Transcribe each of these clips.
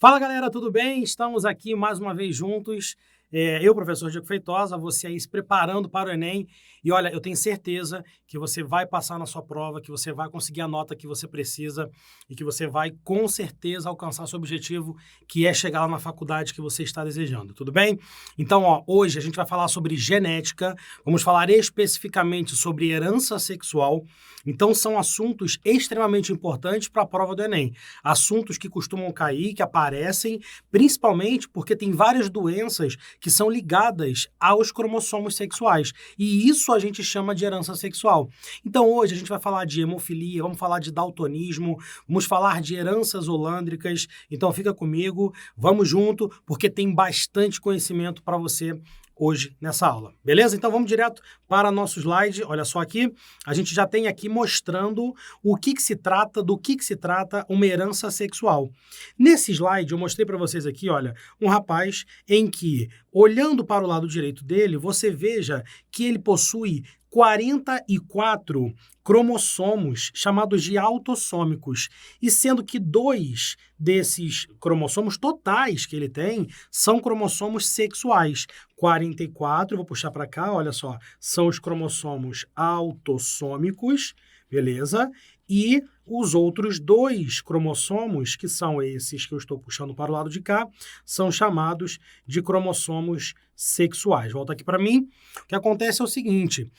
Fala galera, tudo bem? Estamos aqui mais uma vez juntos. Eu, professor Diego Feitosa, você aí se preparando para o Enem. E olha, eu tenho certeza que você vai passar na sua prova, que você vai conseguir a nota que você precisa e que você vai com certeza alcançar seu objetivo, que é chegar lá na faculdade que você está desejando, tudo bem? Então, hoje a gente vai falar sobre genética, vamos falar especificamente sobre herança sexual. Então, são assuntos extremamente importantes para a prova do Enem. Assuntos que costumam cair, que aparecem, principalmente porque tem várias doenças que são ligadas aos cromossomos sexuais. E isso a gente chama de herança sexual. Então, hoje a gente vai falar de hemofilia, vamos falar de daltonismo, vamos falar de heranças holândricas. Então, fica comigo, vamos junto, porque tem bastante conhecimento para você hoje nessa aula, beleza? Então vamos direto para nosso slide. Olha só aqui, a gente já tem aqui mostrando o que se trata, do que se trata uma herança sexual. Nesse slide eu mostrei para vocês aqui, olha, um rapaz em que, olhando para o lado direito dele, você veja que ele possui 44 cromossomos chamados de autossômicos, e sendo que 2 desses cromossomos totais que ele tem são cromossomos sexuais. 44, vou puxar para cá, olha só, são os cromossomos autossômicos, beleza? E os outros 2 cromossomos, que são esses que eu estou puxando para o lado de cá, são chamados de cromossomos sexuais. Volta aqui para mim. O que acontece é o seguinte,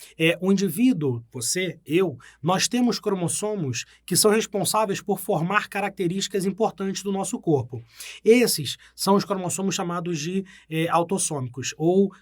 o indivíduo, você, eu, nós temos cromossomos que são responsáveis por formar características importantes do nosso corpo. Esses são os cromossomos chamados de autossômicos ou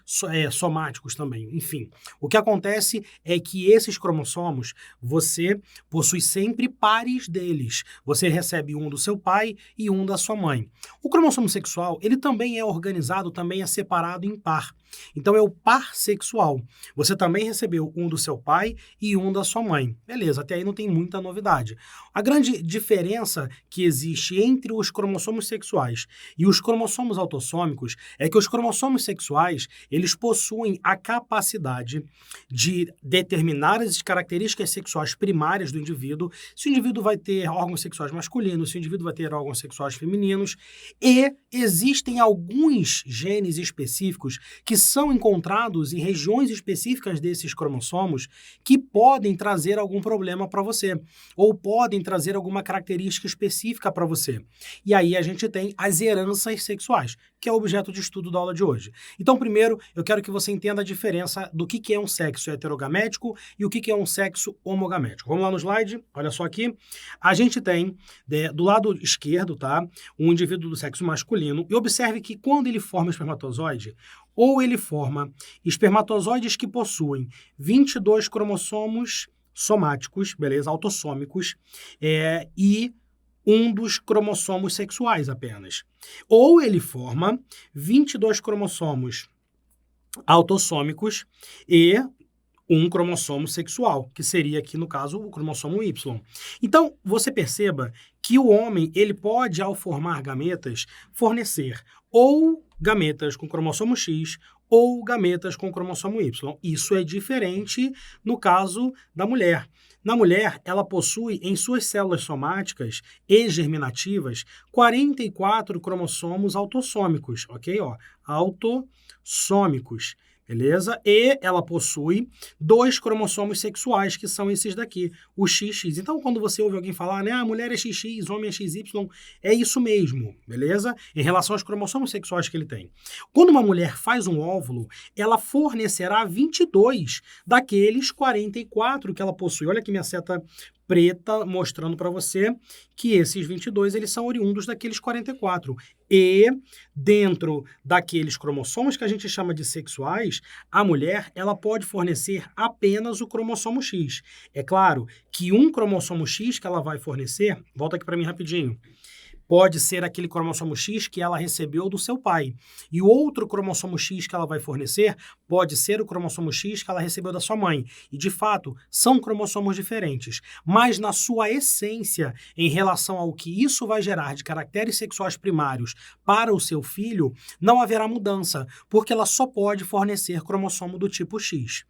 somáticos também, enfim. O que acontece é que esses cromossomos, você possui sempre pares deles. Você recebe um do seu pai e um da sua mãe. O cromossomo sexual, ele também é organizado, também é separado em par. Então, é o par sexual. Você também recebeu um do seu pai e um da sua mãe. Beleza, até aí não tem muita novidade. A grande diferença que existe entre os cromossomos sexuais e os cromossomos autossômicos é que os cromossomos sexuais, eles possuem a capacidade de determinar as características sexuais primárias do indivíduo, se o indivíduo vai ter órgãos sexuais masculinos, se o indivíduo vai ter órgãos sexuais femininos, e existem alguns genes específicos que são encontrados em regiões específicas desses cromossomos que podem trazer algum problema para você, ou podem trazer alguma característica específica para você. E aí a gente tem as heranças sexuais, que é o objeto de estudo da aula de hoje. Então, primeiro, eu quero que você entenda a diferença do que é um sexo heterogamético e o que é um sexo homogamético. Vamos lá no slide, olha só aqui. A gente tem, do lado esquerdo, tá, um indivíduo do sexo masculino, e observe que quando ele forma espermatozoide, ou ele forma espermatozoides que possuem 22 cromossomos somáticos, beleza, autossômicos, e um dos cromossomos sexuais apenas. Ou ele forma 22 cromossomos autossômicos e um cromossomo sexual, que seria aqui, no caso, o cromossomo Y. Então, você perceba que o homem, ele pode, ao formar gametas, fornecer ou gametas com cromossomo X ou gametas com cromossomo Y. Isso é diferente no caso da mulher. Na mulher, ela possui em suas células somáticas e germinativas 44 cromossomos autossômicos, ok? Autossômicos. Beleza? E ela possui 2 cromossomos sexuais, que são esses daqui, o XX. Então, quando você ouve alguém falar, né, a mulher é XX, homem é XY, é isso mesmo, beleza? Em relação aos cromossomos sexuais que ele tem. Quando uma mulher faz um óvulo, ela fornecerá 22 daqueles 44 que ela possui. Olha aqui minha seta preta mostrando para você que esses 22 eles são oriundos daqueles 44. E dentro daqueles cromossomos que a gente chama de sexuais, a mulher ela pode fornecer apenas o cromossomo X. É claro que um cromossomo X que ela vai fornecer, volta aqui para mim rapidinho, pode ser aquele cromossomo X que ela recebeu do seu pai. E o outro cromossomo X que ela vai fornecer pode ser o cromossomo X que ela recebeu da sua mãe. E, de fato, são cromossomos diferentes. Mas, na sua essência, em relação ao que isso vai gerar de caracteres sexuais primários para o seu filho, não haverá mudança, porque ela só pode fornecer cromossomo do tipo X.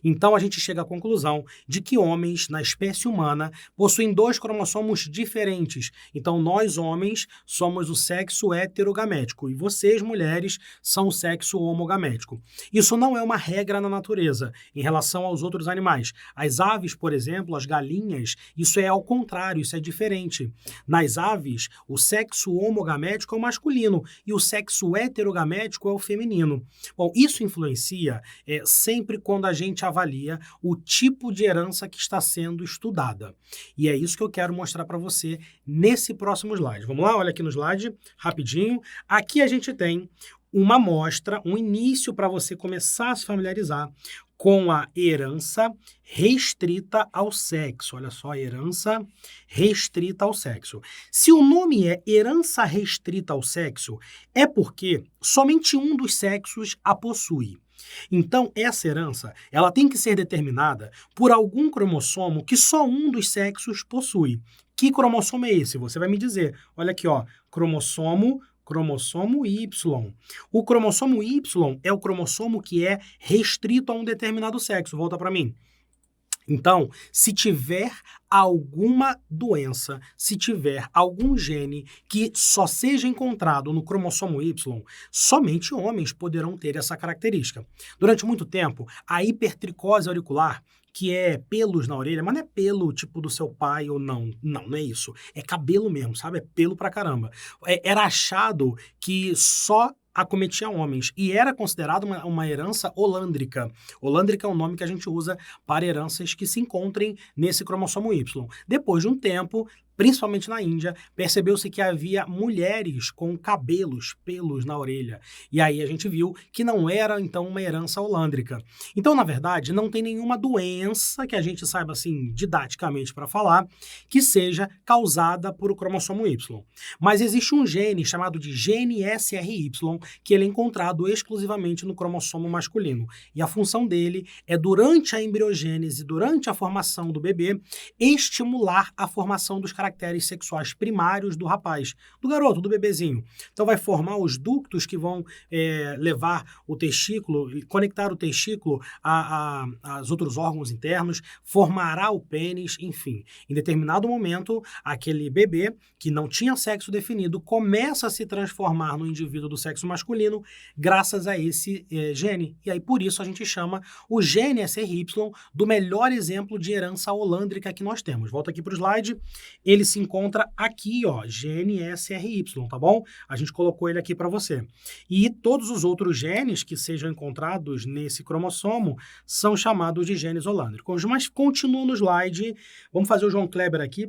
Então, a gente chega à conclusão de que homens, na espécie humana, possuem 2 cromossomos diferentes. Então, nós, homens, somos o sexo heterogamético e vocês, mulheres, são o sexo homogamético. Isso não é uma regra na natureza em relação aos outros animais. As aves, por exemplo, as galinhas, isso é ao contrário, isso é diferente. Nas aves, o sexo homogamético é o masculino e o sexo heterogamético é o feminino. Bom, isso influencia sempre quando a gente avalia o tipo de herança que está sendo estudada. E é isso que eu quero mostrar para você nesse próximo slide. Vamos lá? Olha aqui no slide, rapidinho. Aqui a gente tem uma amostra, um início para você começar a se familiarizar com a herança restrita ao sexo. Olha só, herança restrita ao sexo. Se o nome é herança restrita ao sexo, é porque somente um dos sexos a possui. Então, essa herança, ela tem que ser determinada por algum cromossomo que só um dos sexos possui. Que cromossomo é esse? Você vai me dizer. Olha aqui, ó, cromossomo Y. O cromossomo Y é o cromossomo que é restrito a um determinado sexo. Volta para mim. Então, se tiver alguma doença, se tiver algum gene que só seja encontrado no cromossomo Y, somente homens poderão ter essa característica. Durante muito tempo, a hipertricose auricular, que é pelos na orelha, mas não é pelo tipo do seu pai ou não. Não é isso. É cabelo mesmo, sabe? É pelo pra caramba. Era achado que só acometia homens e era considerado uma herança holândrica. Holândrica é um nome que a gente usa para heranças que se encontrem nesse cromossomo Y. Depois de um tempo, principalmente na Índia, percebeu-se que havia mulheres com pelos na orelha. E aí a gente viu que não era, então, uma herança holândrica. Então, na verdade, não tem nenhuma doença que a gente saiba, assim, didaticamente para falar, que seja causada por o cromossomo Y. Mas existe um gene chamado de gene SRY, que ele é encontrado exclusivamente no cromossomo masculino. E a função dele é, durante a embriogênese, durante a formação do bebê, estimular a formação dos caracteres sexuais primários do rapaz, do garoto, do bebezinho. Então vai formar os ductos que vão levar o testículo, conectar o testículo aos outros órgãos internos, formará o pênis, enfim. Em determinado momento, aquele bebê que não tinha sexo definido começa a se transformar no indivíduo do sexo masculino graças a esse gene. E aí por isso a gente chama o gene SRY do melhor exemplo de herança holândrica que nós temos. Volta aqui para o slide. Ele se encontra aqui, ó, gene SRY, tá bom? A gente colocou ele aqui para você. E todos os outros genes que sejam encontrados nesse cromossomo são chamados de genes holândricos. Mas continua no slide, vamos fazer o João Kleber aqui,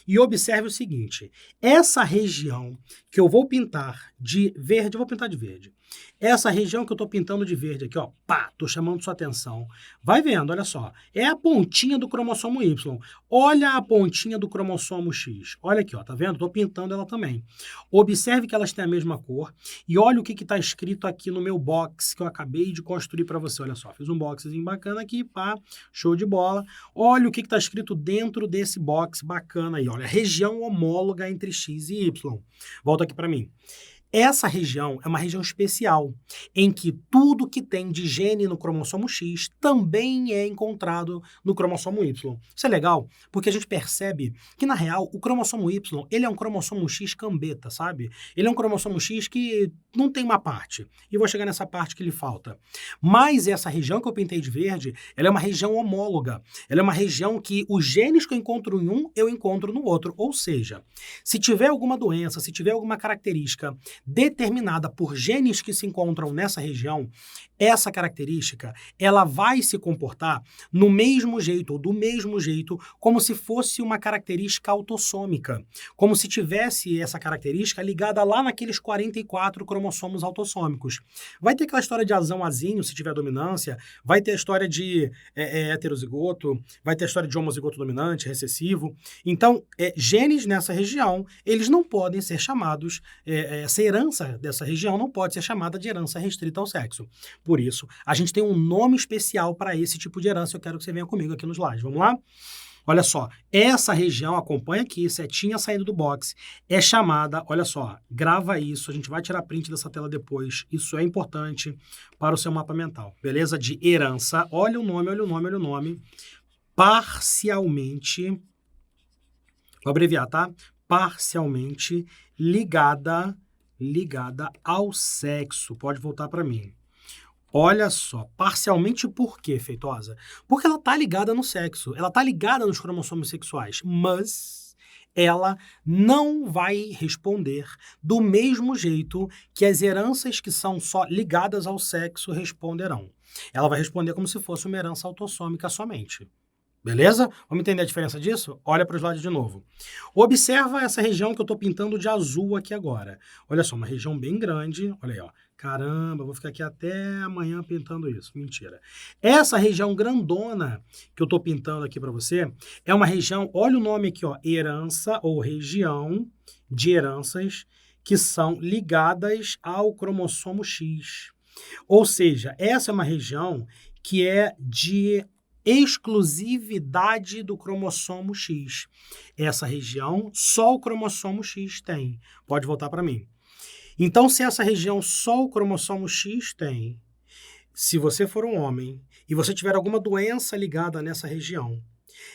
e observe o seguinte, essa região que eu vou pintar de verde, eu vou pintar de verde. Essa região que eu estou pintando de verde aqui, ó, pá, tô chamando sua atenção. Vai vendo, olha só, é a pontinha do cromossomo Y. Olha a pontinha do cromossomo X. Olha aqui, ó, tá vendo? Tô pintando ela também. Observe que elas têm a mesma cor e olha o que está escrito aqui no meu box que eu acabei de construir para você. Olha só, fiz um boxzinho bacana aqui, pá, show de bola. Olha o que está escrito dentro desse box bacana aí, olha, região homóloga entre X e Y. Volta aqui para mim. Essa região é uma região especial, em que tudo que tem de gene no cromossomo X também é encontrado no cromossomo Y. Isso é legal, porque a gente percebe que, na real, o cromossomo Y, ele é um cromossomo X cambeta, sabe? Ele é um cromossomo X que não tem uma parte, e vou chegar nessa parte que lhe falta. Mas essa região que eu pintei de verde, ela é uma região homóloga. Ela é uma região que os genes que eu encontro em um, eu encontro no outro. Ou seja, se tiver alguma doença, se tiver alguma característica determinada por genes que se encontram nessa região, essa característica, ela vai se comportar no mesmo jeito, ou do mesmo jeito, como se fosse uma característica autossômica, como se tivesse essa característica ligada lá naqueles 44 cromossomos autossômicos. Vai ter aquela história de azão-azinho, se tiver dominância, vai ter a história de heterozigoto, vai ter a história de homozigoto dominante, recessivo. Então, genes nessa região, eles não podem ser chamados, essa herança dessa região não pode ser chamada de herança restrita ao sexo. Por isso, a gente tem um nome especial para esse tipo de herança. Eu quero que você venha comigo aqui no slide. Vamos lá? Olha só, essa região, acompanha aqui, setinha saindo do box, é chamada, olha só, grava isso, a gente vai tirar print dessa tela depois, isso é importante para o seu mapa mental, beleza? De herança, olha o nome, olha o nome, olha o nome, parcialmente, vou abreviar, tá? Parcialmente ligada ao sexo, pode voltar para mim. Olha só, parcialmente por quê, Feitosa? Porque ela tá ligada no sexo, ela tá ligada nos cromossomos sexuais, mas ela não vai responder do mesmo jeito que as heranças que são só ligadas ao sexo responderão. Ela vai responder como se fosse uma herança autossômica somente. Beleza? Vamos entender a diferença disso? Olha para os lados de novo. Observa essa região que eu estou pintando de azul aqui agora. Olha só, uma região bem grande. Olha aí, ó. Caramba, vou ficar aqui até amanhã pintando isso. Mentira. Essa região grandona que eu estou pintando aqui para você é uma região, olha o nome aqui, ó, herança ou região de heranças que são ligadas ao cromossomo X. Ou seja, essa é uma região que é de exclusividade do cromossomo X. Essa região, só o cromossomo X tem. Pode voltar para mim. Então, se essa região só o cromossomo X tem, se você for um homem e você tiver alguma doença ligada nessa região,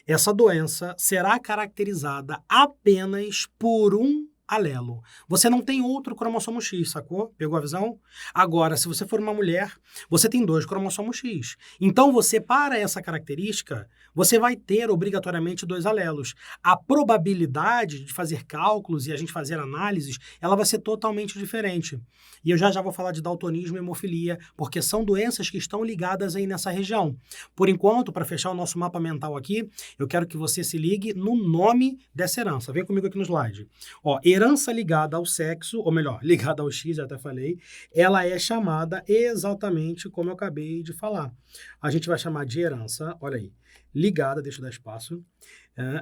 essa doença será caracterizada apenas por um alelo. Você não tem outro cromossomo X, sacou? Pegou a visão? Agora, se você for uma mulher, você tem 2 cromossomos X. Então, você, para essa característica, você vai ter obrigatoriamente 2 alelos. A probabilidade de fazer cálculos e a gente fazer análises, ela vai ser totalmente diferente. E eu já vou falar de daltonismo e hemofilia, porque são doenças que estão ligadas aí nessa região. Por enquanto, para fechar o nosso mapa mental aqui, eu quero que você se ligue no nome dessa herança. Vem comigo aqui no slide. Ó, herança ligada ao sexo, ou melhor, ligada ao X, já até falei, ela é chamada exatamente como eu acabei de falar. A gente vai chamar de herança, olha aí, ligada, deixa eu dar espaço,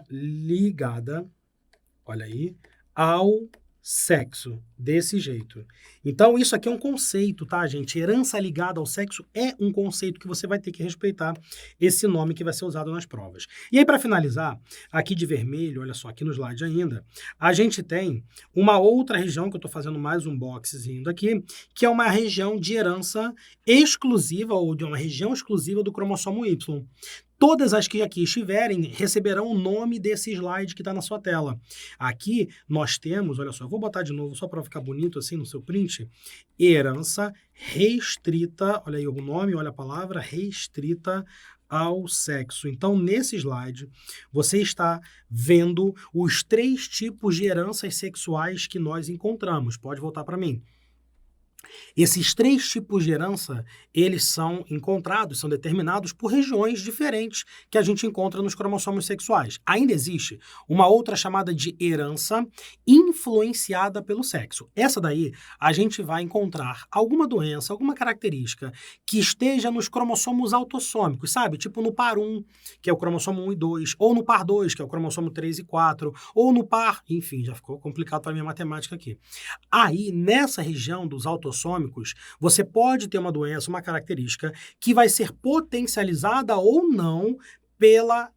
ligada, olha aí, ao sexo, desse jeito. Então, isso aqui é um conceito, tá, gente? Herança ligada ao sexo é um conceito que você vai ter que respeitar esse nome que vai ser usado nas provas. E aí, para finalizar, aqui de vermelho, olha só, aqui no slide ainda, a gente tem uma outra região, que eu estou fazendo mais um boxzinho aqui, que é uma região de herança exclusiva, ou de uma região exclusiva do cromossomo Y. Todas as que aqui estiverem receberão o nome desse slide que está na sua tela. Aqui nós temos, olha só, eu vou botar de novo só para ficar bonito assim no seu print, herança restrita, olha aí o nome, olha a palavra, restrita ao sexo. Então, nesse slide, você está vendo os 3 tipos de heranças sexuais que nós encontramos. Pode voltar para mim. Esses 3 tipos de herança, eles são encontrados, são determinados por regiões diferentes que a gente encontra nos cromossomos sexuais. Ainda existe uma outra chamada de herança influenciada pelo sexo. Essa daí, a gente vai encontrar alguma doença, alguma característica que esteja nos cromossomos autossômicos, sabe? Tipo no par 1, que é o cromossomo 1 e 2, ou no par 2, que é o cromossomo 3 e 4, ou no par... Enfim, já ficou complicado para a minha matemática aqui. Aí, nessa região dos autossômicos, você pode ter uma doença, uma característica que vai ser potencializada ou não pela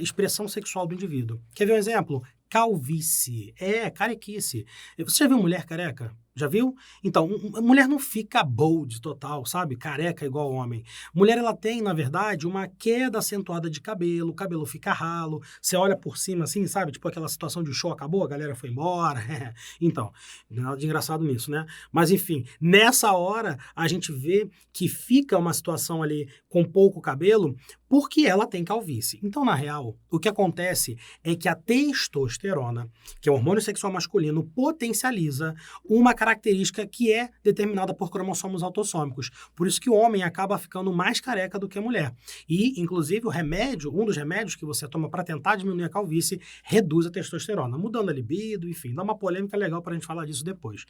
expressão sexual do indivíduo. Quer ver um exemplo? Calvície. Carequice. Você já viu mulher careca? Já viu? Então, mulher não fica bold total, sabe? Careca igual homem. Mulher, ela tem, na verdade, uma queda acentuada de cabelo, o cabelo fica ralo, você olha por cima assim, sabe? Tipo aquela situação de show acabou, a galera foi embora. Então, nada de engraçado nisso, né? Mas, enfim, nessa hora, a gente vê que fica uma situação ali com pouco cabelo porque ela tem calvície. Então, na real, o que acontece é que a testosterona, que é o hormônio sexual masculino, potencializa uma característica que é determinada por cromossomos autossômicos. Por isso que o homem acaba ficando mais careca do que a mulher. E, inclusive, o remédio, um dos remédios que você toma para tentar diminuir a calvície, reduz a testosterona, mudando a libido, enfim, dá uma polêmica legal para a gente falar disso depois.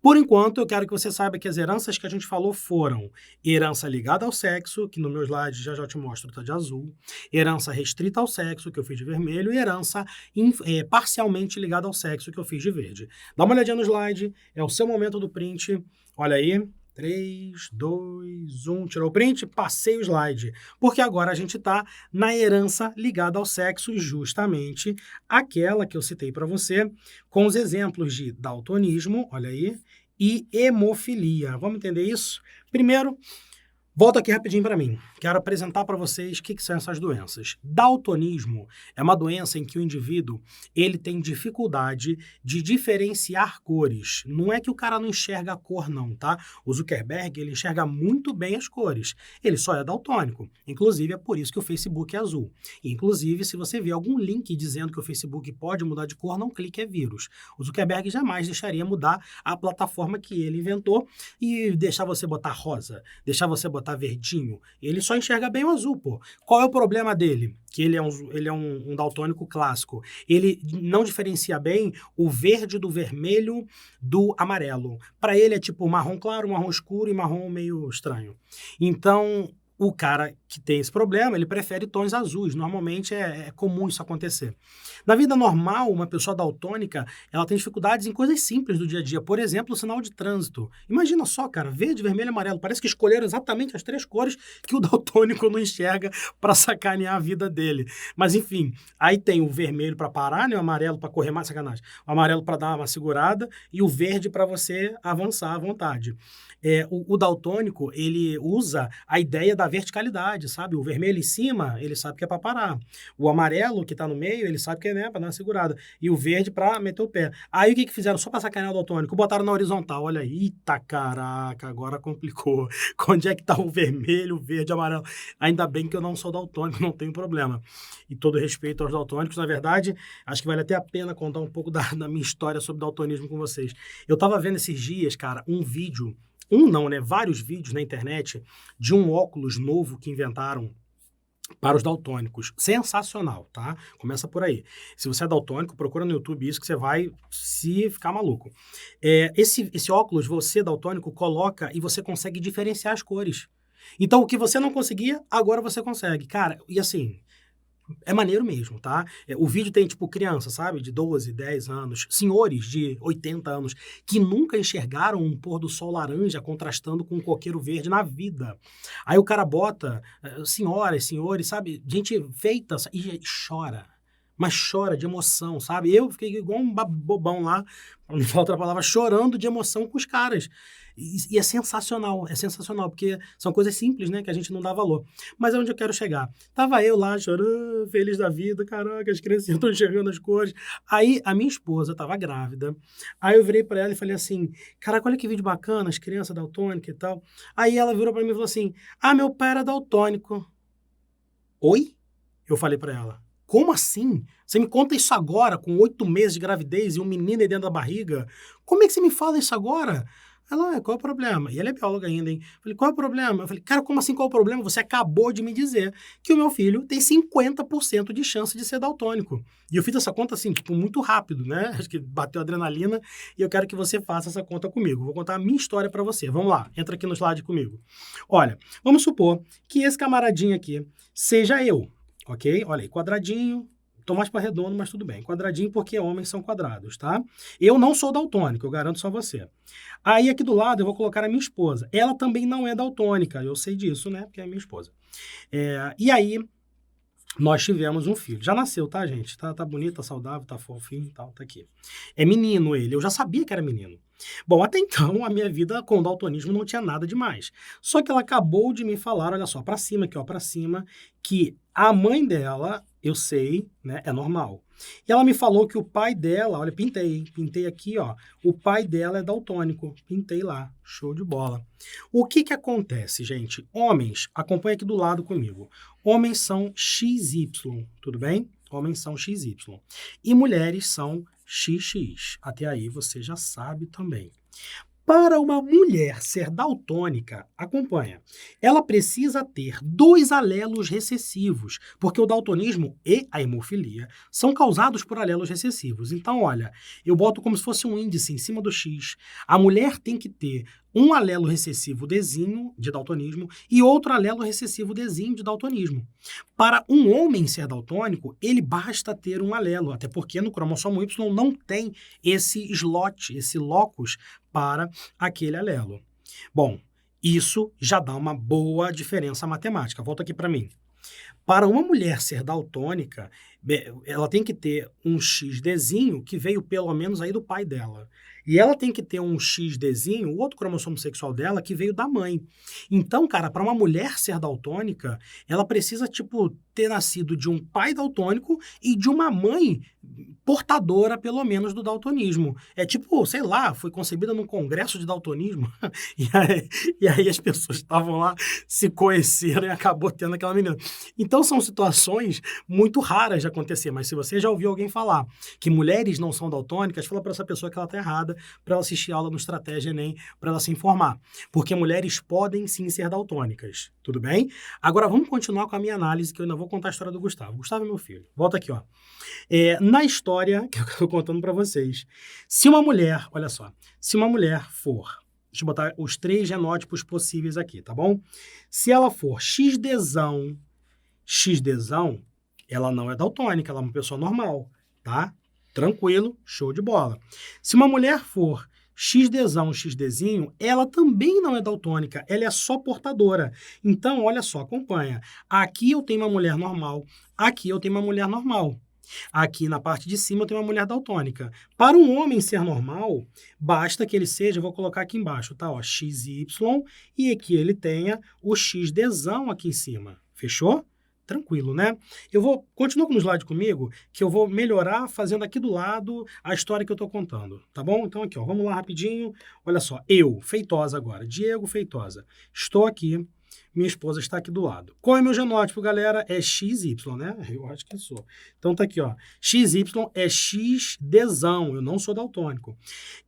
Por enquanto, eu quero que você saiba que as heranças que a gente falou foram herança ligada ao sexo, que no meu slide já te mostro, tá de azul, herança restrita ao sexo, que eu fiz de vermelho, e herança parcialmente ligada ao sexo, que eu fiz de verde. Dá uma olhadinha no slide, é o seu momento do print, olha aí, 3, 2, 1, tirou o print, passei o slide. Porque agora a gente está na herança ligada ao sexo, justamente aquela que eu citei para você, com os exemplos de daltonismo, olha aí, e hemofilia. Vamos entender isso? Primeiro, volta aqui rapidinho para mim. Quero apresentar para vocês o que são essas doenças. Daltonismo é uma doença em que o indivíduo ele tem dificuldade de diferenciar cores. Não é que o cara não enxerga a cor, não, tá? O Zuckerberg ele enxerga muito bem as cores. Ele só é daltônico. Inclusive, é por isso que o Facebook é azul. Inclusive, se você vê algum link dizendo que o Facebook pode mudar de cor, não clique, é vírus. O Zuckerberg jamais deixaria mudar a plataforma que ele inventou e deixar você botar rosa, deixar você botar verdinho. Ele só enxerga bem o azul, pô. Qual é o problema dele? Que ele é um daltônico clássico. Ele não diferencia bem o verde do vermelho do amarelo. Para ele é tipo marrom claro, marrom escuro e marrom meio estranho. Então, o cara que tem esse problema, ele prefere tons azuis. Normalmente é comum isso acontecer. Na vida normal, uma pessoa daltônica, ela tem dificuldades em coisas simples do dia a dia. Por exemplo, o sinal de trânsito. Imagina só, cara, verde, vermelho e amarelo. Parece que escolheram exatamente as 3 cores que o daltônico não enxerga para sacanear a vida dele. Mas, enfim, aí tem o vermelho para parar, né? O amarelo para correr mais, sacanagem. O amarelo para dar uma segurada e o verde para você avançar à vontade. O daltônico, ele usa a ideia da verticalidade, sabe? O vermelho em cima, ele sabe que é para parar. O amarelo, que tá no meio, ele sabe que é, né, para dar uma segurada. E o verde para meter o pé. Aí o que fizeram? Só para sacanear o daltônico, botaram na horizontal. Olha aí, eita caraca, agora complicou. Onde é que tá o vermelho, o verde, o amarelo? Ainda bem que eu não sou daltônico, não tenho problema. E todo respeito aos daltônicos, na verdade, acho que vale até a pena contar um pouco da minha história sobre daltonismo com vocês. Eu tava vendo esses dias, cara, um vídeo, vários vídeos na internet de um óculos novo que inventaram para os daltônicos. Sensacional, tá? Começa por aí. Se você é daltônico, procura no YouTube isso que você vai se ficar maluco. Esse óculos, você daltônico, coloca e você consegue diferenciar as cores. Então, o que você não conseguia, agora você consegue. Cara, e assim, é maneiro mesmo, tá? O vídeo tem, tipo, criança, sabe? De 12, 10 anos, senhores de 80 anos, que nunca enxergaram um pôr do sol laranja contrastando com um coqueiro verde na vida. Aí o cara bota, senhoras, senhores, sabe? Gente feita e chora. Mas chora de emoção, sabe? Eu fiquei igual um bobão lá, pra não falar outra palavra, chorando de emoção com os caras. E é sensacional, porque são coisas simples, né, que a gente não dá valor. Mas é onde eu quero chegar. Tava eu lá chorando, feliz da vida, caraca, as crianças estão enxergando as cores. Aí a minha esposa tava grávida, aí eu virei pra ela e falei assim, caraca, olha que vídeo bacana, as crianças daltônicas e tal. Aí ela virou pra mim e falou assim, meu pai era daltônico. Oi? Eu falei pra ela. Como assim? Você me conta isso agora, com 8 meses de gravidez e um menino aí dentro da barriga? Como é que você me fala isso agora? Ela, qual é o problema? E ela é bióloga ainda, hein? Eu falei, qual é o problema? Eu falei, cara, como assim qual é o problema? Você acabou de me dizer que o meu filho tem 50% de chance de ser daltônico. E eu fiz essa conta assim, tipo, muito rápido, né? Acho que bateu a adrenalina e eu quero que você faça essa conta comigo. Vou contar a minha história pra você. Vamos lá, entra aqui no slide comigo. Olha, vamos supor que esse camaradinho aqui seja eu. Ok? Olha aí, quadradinho. Tô mais para redondo, mas tudo bem. Quadradinho porque homens são quadrados, tá? Eu não sou daltônico, eu garanto só você. Aí aqui do lado eu vou colocar a minha esposa. Ela também não é daltônica, eu sei disso, né? Porque é minha esposa. E aí nós tivemos um filho. Já nasceu, tá, gente? Tá bonito, tá saudável, tá fofinho e tal, tá aqui. É menino ele, eu já sabia que era menino. Bom, até então a minha vida com o daltonismo não tinha nada demais. Só que ela acabou de me falar, olha só, pra cima aqui, ó, pra cima, que a mãe dela, eu sei, né, é normal. E ela me falou que o pai dela, olha, pintei aqui, ó, o pai dela é daltônico, pintei lá, show de bola. O que acontece, gente? Homens, acompanha aqui do lado comigo, homens são XY, tudo bem? Homens são XY. E mulheres são XX. Até aí você já sabe também. Para uma mulher ser daltônica, acompanha, ela precisa ter 2 alelos recessivos, porque o daltonismo e a hemofilia são causados por alelos recessivos. Então, olha, eu boto como se fosse um índice em cima do X. A mulher tem que ter um alelo recessivo Dzinho, de daltonismo, e outro alelo recessivo Dzinho, de daltonismo. Para um homem ser daltônico, ele basta ter um alelo, até porque no cromossomo Y não tem esse slot, esse locus para aquele alelo. Bom, Isso já dá uma boa diferença matemática. Volta aqui para mim. Para uma mulher ser daltônica, ela tem que ter um XDzinho que veio pelo menos aí do pai dela. E ela tem que ter um XDzinho, o outro cromossomo sexual dela, que veio da mãe. Então, cara, para uma mulher ser daltônica, ela precisa, tipo, ter nascido de um pai daltônico e de uma mãe portadora, pelo menos, do daltonismo. É tipo, sei lá, foi concebida num congresso de daltonismo. E aí as pessoas estavam lá, se conheceram e acabou tendo aquela menina. Então são situações muito raras de acontecer, mas se você já ouviu alguém falar que mulheres não são daltônicas, fala para essa pessoa que ela está errada, para ela assistir aula no Estratégia Enem, para ela se informar. Porque mulheres podem sim ser daltônicas, tudo bem? Agora vamos continuar com a minha análise, que eu ainda vou contar a história do Gustavo. Gustavo é meu filho. Volta aqui, ó. Na história que eu estou contando para vocês, se uma mulher, olha só, se uma mulher for, deixa eu botar os 3 genótipos possíveis aqui, tá bom? Se ela for XDzão, ela não é daltônica, ela é uma pessoa normal, tá? Tranquilo, show de bola. Se uma mulher for XDzão, XDzinho, ela também não é daltônica, ela é só portadora. Então, olha só, acompanha. Aqui eu tenho uma mulher normal, aqui eu tenho uma mulher normal. Aqui na parte de cima eu tenho uma mulher daltônica. Para um homem ser normal, basta que ele seja, vou colocar aqui embaixo, tá? Ó, XY, e que ele tenha o XDzão aqui em cima. Fechou? Tranquilo, né? Continua com o slide comigo, que eu vou melhorar fazendo aqui do lado a história que eu estou contando, tá bom? Então aqui, ó, vamos lá rapidinho. Olha só, eu, Feitosa agora, Diego Feitosa, estou aqui, minha esposa está aqui do lado. Qual é meu genótipo, galera? É XY, né? Eu acho que sou. Então tá aqui, ó, XY é XDzão, eu não sou daltônico.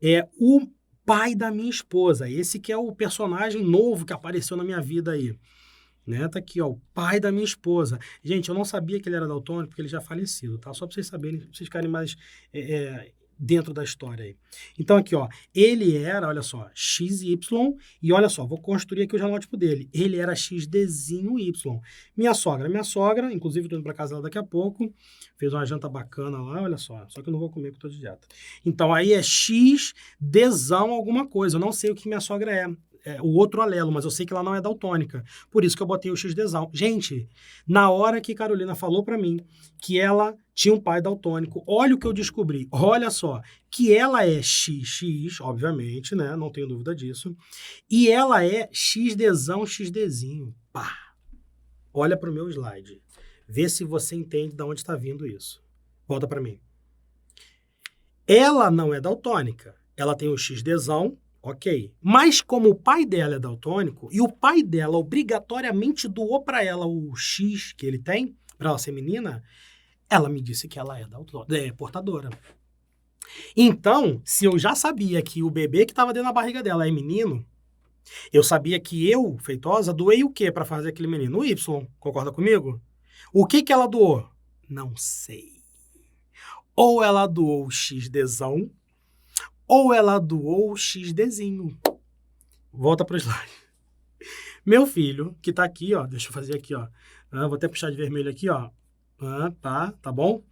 É o pai da minha esposa, esse que é o personagem novo que apareceu na minha vida aí. Né? Tá aqui, ó, o pai da minha esposa. Gente, eu não sabia que ele era daltônico porque ele já é falecido, tá? Só para vocês saberem, pra vocês ficarem mais dentro da história aí. Então aqui, ó, ele era, olha só, XY, e olha só, vou construir aqui o genótipo dele. Ele era XDzinho Y. Minha sogra, inclusive tô indo pra casa dela daqui a pouco, fez uma janta bacana lá, olha só que eu não vou comer porque tô de dieta. Então aí é XDzão alguma coisa, eu não sei o que minha sogra é. O outro alelo, mas eu sei que ela não é daltônica. Por isso que eu botei o XDzão. Gente, na hora que Carolina falou para mim que ela tinha um pai daltônico, olha o que eu descobri. Olha só, que ela é XX, obviamente, né? Não tenho dúvida disso. E ela é XDzão, XDzinho. Pá! Olha para o meu slide. Vê se você entende de onde está vindo isso. Volta para mim. Ela não é daltônica. Ela tem o XDzão, ok. Mas como o pai dela é daltônico e o pai dela obrigatoriamente doou para ela o X que ele tem, para ela ser menina, ela me disse que ela é portadora. Então, se eu já sabia que o bebê que estava dentro da barriga dela é menino, eu sabia que eu, Feitosa, doei o quê para fazer aquele menino? O Y, concorda comigo? O que ela doou? Não sei. Ou ela doou o XDzão, ou ela doou o XDzinho. Volta para o slide. Meu filho, que tá aqui, ó, deixa eu fazer aqui, ó. Vou até puxar de vermelho aqui, ó. Tá bom?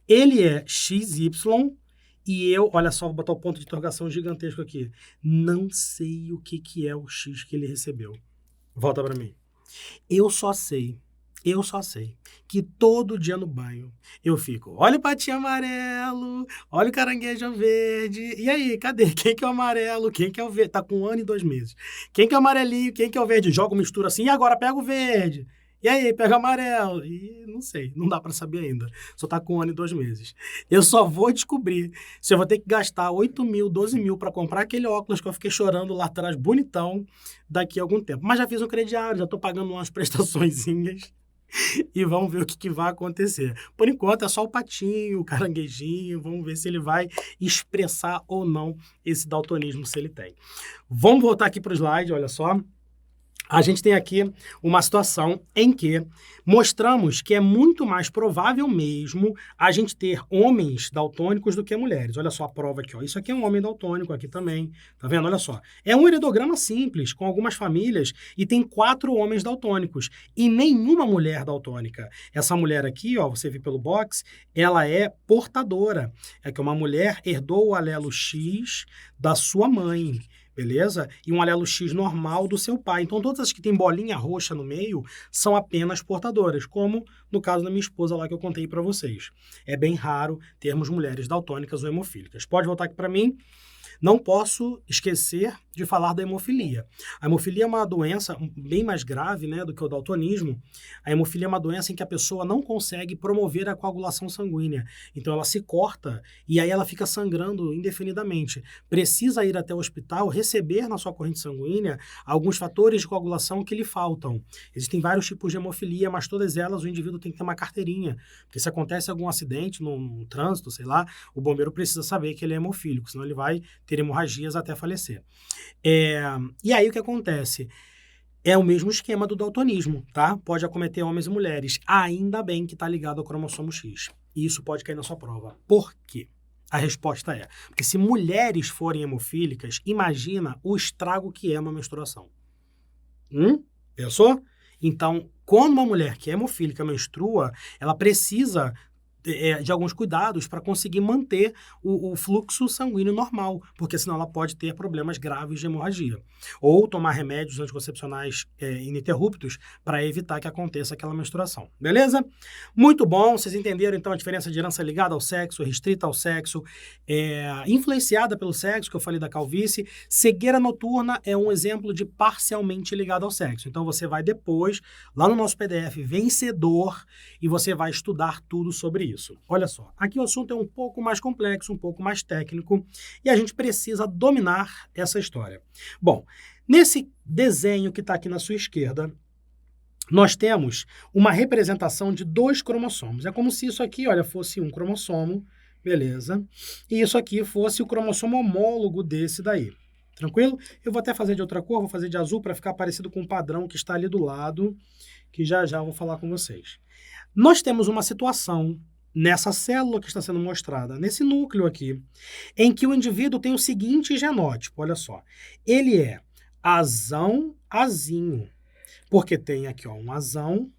Ele é XY e eu, olha só, vou botar o ponto de interrogação gigantesco aqui. Não sei o que é o X que ele recebeu. Volta para mim. Eu só sei que todo dia no banho eu fico, olha o patinho amarelo, olha o caranguejo verde, e aí, cadê? Quem que é o amarelo? Quem que é o verde? Tá com 1 ano e 2 meses. Quem que é o amarelinho? Quem que é o verde? Joga, mistura assim, e agora pega o verde. E aí, pega o amarelo. E não sei, não dá para saber ainda. Só tá com 1 ano e 2 meses. Eu só vou descobrir se eu vou ter que gastar 8 mil, 12 mil para comprar aquele óculos que eu fiquei chorando lá atrás, bonitão, daqui a algum tempo. Mas já fiz um crediário, já tô pagando umas prestaçõezinhas. E vamos ver o que vai acontecer. Por enquanto é só o patinho, o caranguejinho, vamos ver se ele vai expressar ou não esse daltonismo, se ele tem. Vamos voltar aqui para o slide, olha só. A gente tem aqui uma situação em que mostramos que é muito mais provável mesmo a gente ter homens daltônicos do que mulheres. Olha só a prova aqui, ó. Isso aqui é um homem daltônico aqui também, tá vendo? Olha só. É um heredograma simples, com algumas famílias, e tem 4 homens daltônicos e nenhuma mulher daltônica. Essa mulher aqui, ó, você vê pelo box, ela é portadora. É que uma mulher herdou o alelo X da sua mãe. beleza? E um alelo X normal do seu pai. Então, todas as que têm bolinha roxa no meio são apenas portadoras, como no caso da minha esposa lá que eu contei para vocês. É bem raro termos mulheres daltônicas ou hemofílicas. Pode voltar aqui para mim. Não posso esquecer de falar da hemofilia. A hemofilia é uma doença bem mais grave, né, do que o daltonismo. A hemofilia é uma doença em que a pessoa não consegue promover a coagulação sanguínea. Então ela se corta e aí ela fica sangrando indefinidamente. Precisa ir até o hospital, receber na sua corrente sanguínea alguns fatores de coagulação que lhe faltam. Existem vários tipos de hemofilia, mas todas elas o indivíduo tem que ter uma carteirinha. Porque se acontece algum acidente no trânsito, sei lá, o bombeiro precisa saber que ele é hemofílico, senão ele vai ter hemorragias até falecer. E aí o que acontece? É o mesmo esquema do daltonismo, tá? Pode acometer homens e mulheres. Ainda bem que está ligado ao cromossomo X. E isso pode cair na sua prova. Por quê? A resposta é, porque se mulheres forem hemofílicas, imagina o estrago que é uma menstruação. Pensou? Então, quando uma mulher que é hemofílica menstrua, ela precisa de alguns cuidados para conseguir manter o fluxo sanguíneo normal, porque senão ela pode ter problemas graves de hemorragia. Ou tomar remédios anticoncepcionais ininterruptos para evitar que aconteça aquela menstruação. Beleza? Muito bom, vocês entenderam então a diferença de herança ligada ao sexo, restrita ao sexo, influenciada pelo sexo, que eu falei da calvície. Cegueira noturna é um exemplo de parcialmente ligado ao sexo. Então você vai depois, lá no nosso PDF vencedor, e você vai estudar tudo sobre isso. Olha só, aqui o assunto é um pouco mais complexo, um pouco mais técnico, e a gente precisa dominar essa história. Bom, nesse desenho que está aqui na sua esquerda, nós temos uma representação de 2 cromossomos. É como se isso aqui, olha, fosse um cromossomo, beleza? E isso aqui fosse o cromossomo homólogo desse daí. Tranquilo? Eu vou até fazer de outra cor, vou fazer de azul para ficar parecido com o padrão que está ali do lado, que já já eu vou falar com vocês. Nós temos uma situação nessa célula que está sendo mostrada, nesse núcleo aqui, em que o indivíduo tem o seguinte genótipo, olha só. Ele é azão, azinho, porque tem aqui ó, um azão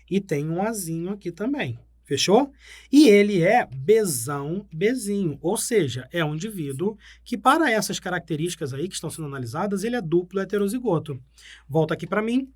e tem um azinho aqui também. Fechou? E ele é Bzão, Bzinho, ou seja, é um indivíduo que, para essas características aí que estão sendo analisadas, ele é duplo heterozigoto. Volta aqui para mim.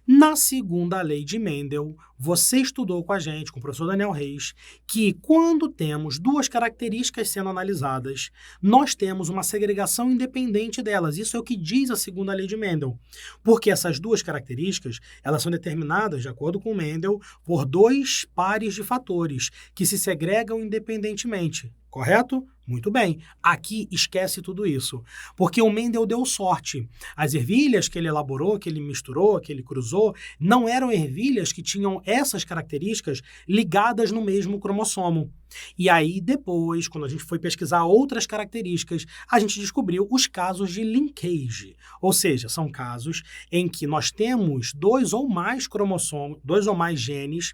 Na segunda lei de Mendel, você estudou com a gente, com o professor Daniel Reis, que quando temos 2 características sendo analisadas, nós temos uma segregação independente delas. Isso é o que diz a segunda lei de Mendel. Porque essas 2 características, elas são determinadas, de acordo com Mendel, por 2 pares de fatores que se segregam independentemente. Correto? Muito bem. Aqui esquece tudo isso, porque o Mendel deu sorte. As ervilhas que ele elaborou, que ele misturou, que ele cruzou, não eram ervilhas que tinham essas características ligadas no mesmo cromossomo. E aí depois, quando a gente foi pesquisar outras características, a gente descobriu os casos de linkage, ou seja, são casos em que nós temos 2 ou mais cromossomos, 2 ou mais genes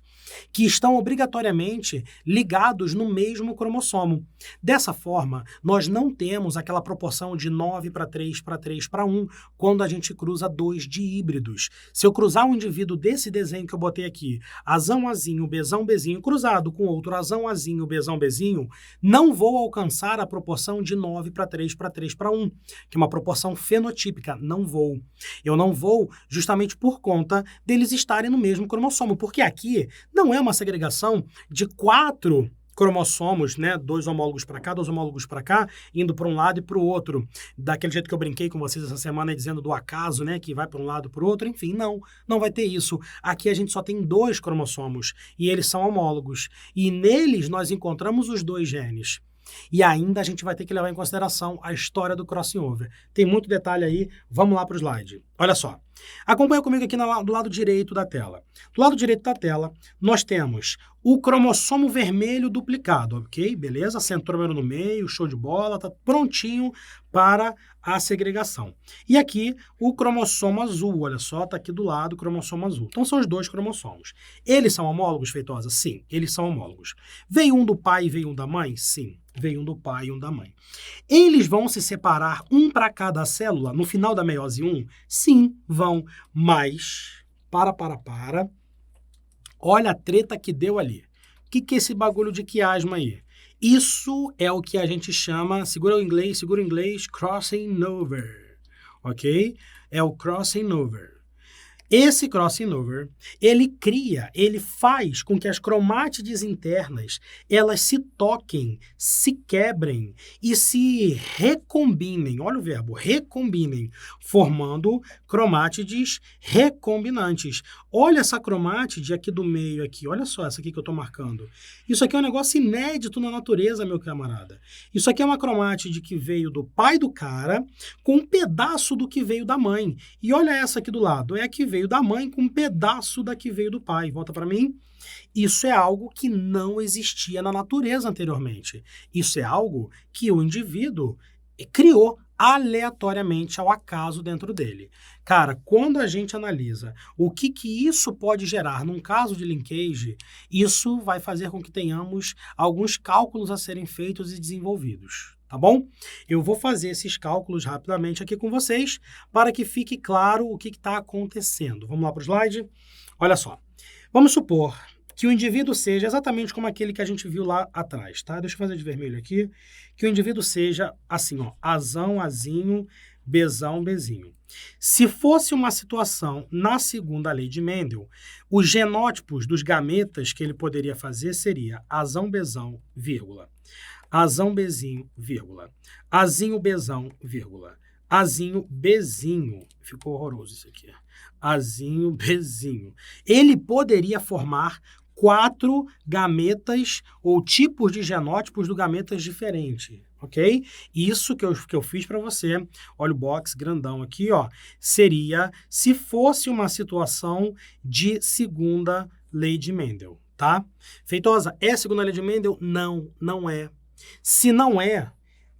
que estão obrigatoriamente ligados no mesmo cromossomo. Dessa forma, nós não temos aquela proporção de 9 para 3 para 3 para 1 quando a gente cruza 2 díbridos. Se eu cruzar um indivíduo desse desenho que eu botei aqui, azão, azinho, bezão, bezinho, cruzado com outro azão, azinho, bezão, bezinho, não vou alcançar a proporção de 9 para 3 para 3 para 1, que é uma proporção fenotípica. Não vou. Eu não vou justamente por conta deles estarem no mesmo cromossomo, porque aqui não é uma segregação de 4 cromossomos, né? 2 homólogos para cá, 2 homólogos para cá, indo para um lado e para o outro. Daquele jeito que eu brinquei com vocês essa semana, dizendo do acaso, né? Que vai para um lado e para o outro. Enfim, não vai ter isso. Aqui a gente só tem 2 cromossomos e eles são homólogos. E neles nós encontramos os 2 genes. E ainda a gente vai ter que levar em consideração a história do crossing over. Tem muito detalhe aí, vamos lá para o slide. Olha só, acompanha comigo aqui do lado direito da tela. Do lado direito da tela, nós temos o cromossomo vermelho duplicado, ok? Beleza? Centrômero no meio, show de bola, tá prontinho para a segregação. E aqui o cromossomo azul, olha só, tá aqui do lado o cromossomo azul. Então são os 2 cromossomos. Eles são homólogos, Feitosa? Sim, eles são homólogos. Veio um do pai e veio um da mãe? Sim, veio um do pai e um da mãe. Eles vão se separar um para cada célula no final da meiose 1? Sim, vão, mas para. Olha a treta que deu ali. O que é esse bagulho de quiasma aí? Isso é o que a gente chama, segura o inglês, crossing over. ok? É o crossing over. Esse crossing over, ele faz com que as cromátides internas, elas se toquem, se quebrem e se recombinem. Olha o verbo, recombinem, formando cromátides recombinantes. Olha essa cromátide aqui do meio aqui, olha só essa aqui que eu estou marcando. Isso aqui é um negócio inédito na natureza, meu camarada. Isso aqui é uma cromátide que veio do pai do cara com um pedaço do que veio da mãe. E olha essa aqui do lado, é a que veio da mãe com um pedaço da que veio do pai. Volta para mim. Isso é algo que não existia na natureza anteriormente. Isso é algo que o indivíduo criou aleatoriamente ao acaso dentro dele. Cara, quando a gente analisa o que isso pode gerar num caso de linkage, isso vai fazer com que tenhamos alguns cálculos a serem feitos e desenvolvidos. Tá bom? Eu vou fazer esses cálculos rapidamente aqui com vocês para que fique claro o que está acontecendo. Vamos lá para o slide? Olha só. Vamos supor que o indivíduo seja exatamente como aquele que a gente viu lá atrás, tá? Deixa eu fazer de vermelho aqui. Que o indivíduo seja assim, ó, Azão, Azinho, Bzão, Bzinho. Se fosse uma situação na segunda lei de Mendel, os genótipos dos gametas que ele poderia fazer seria Azão, Bzão, vírgula. Azão, Bzinho, vírgula. Azinho, Bzão, vírgula. Azinho, Bzinho. Ficou horroroso isso aqui. Azinho, Bzinho. Ele poderia formar 4 gametas ou tipos de genótipos do gametas diferentes, ok? Isso que eu fiz para você, olha o box grandão aqui, ó, seria se fosse uma situação de segunda lei de Mendel, tá? Feitosa, é a segunda lei de Mendel? Não, não é. Se não é,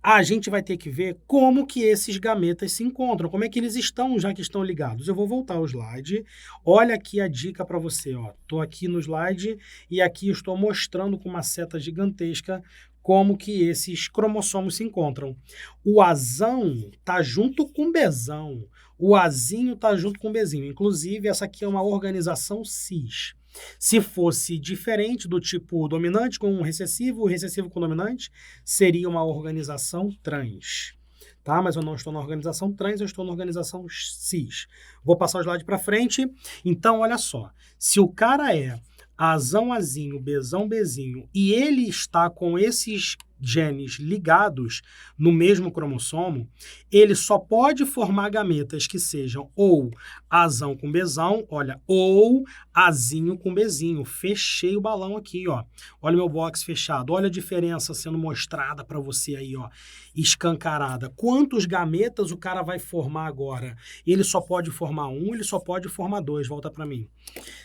a gente vai ter que ver como que esses gametas se encontram, como é que eles estão, já que estão ligados. Eu vou voltar ao slide. Olha aqui a dica para você, ó. Estou aqui no slide e aqui estou mostrando com uma seta gigantesca como que esses cromossomos se encontram. O Azão está junto com o Bzão. O Azinho está junto com o Bzinho. Inclusive, essa aqui é uma organização cis. Se fosse diferente do tipo dominante com recessivo, recessivo com dominante, seria uma organização trans. Tá? Mas eu não estou na organização trans, eu estou na organização cis. Vou passar o slide para frente. Então, olha só. Se o cara é Azão, Azinho, Bzão, Bzinho, e ele está com esses genes ligados no mesmo cromossomo, ele só pode formar gametas que sejam ou Azão com Bzão, olha, ou Azinho com Bzinho. Fechei o balão aqui, ó. Olha o meu box fechado. Olha a diferença sendo mostrada para você aí, ó, escancarada. Quantos gametas o cara vai formar agora? Ele só pode formar um, ele só pode formar 2. Volta para mim.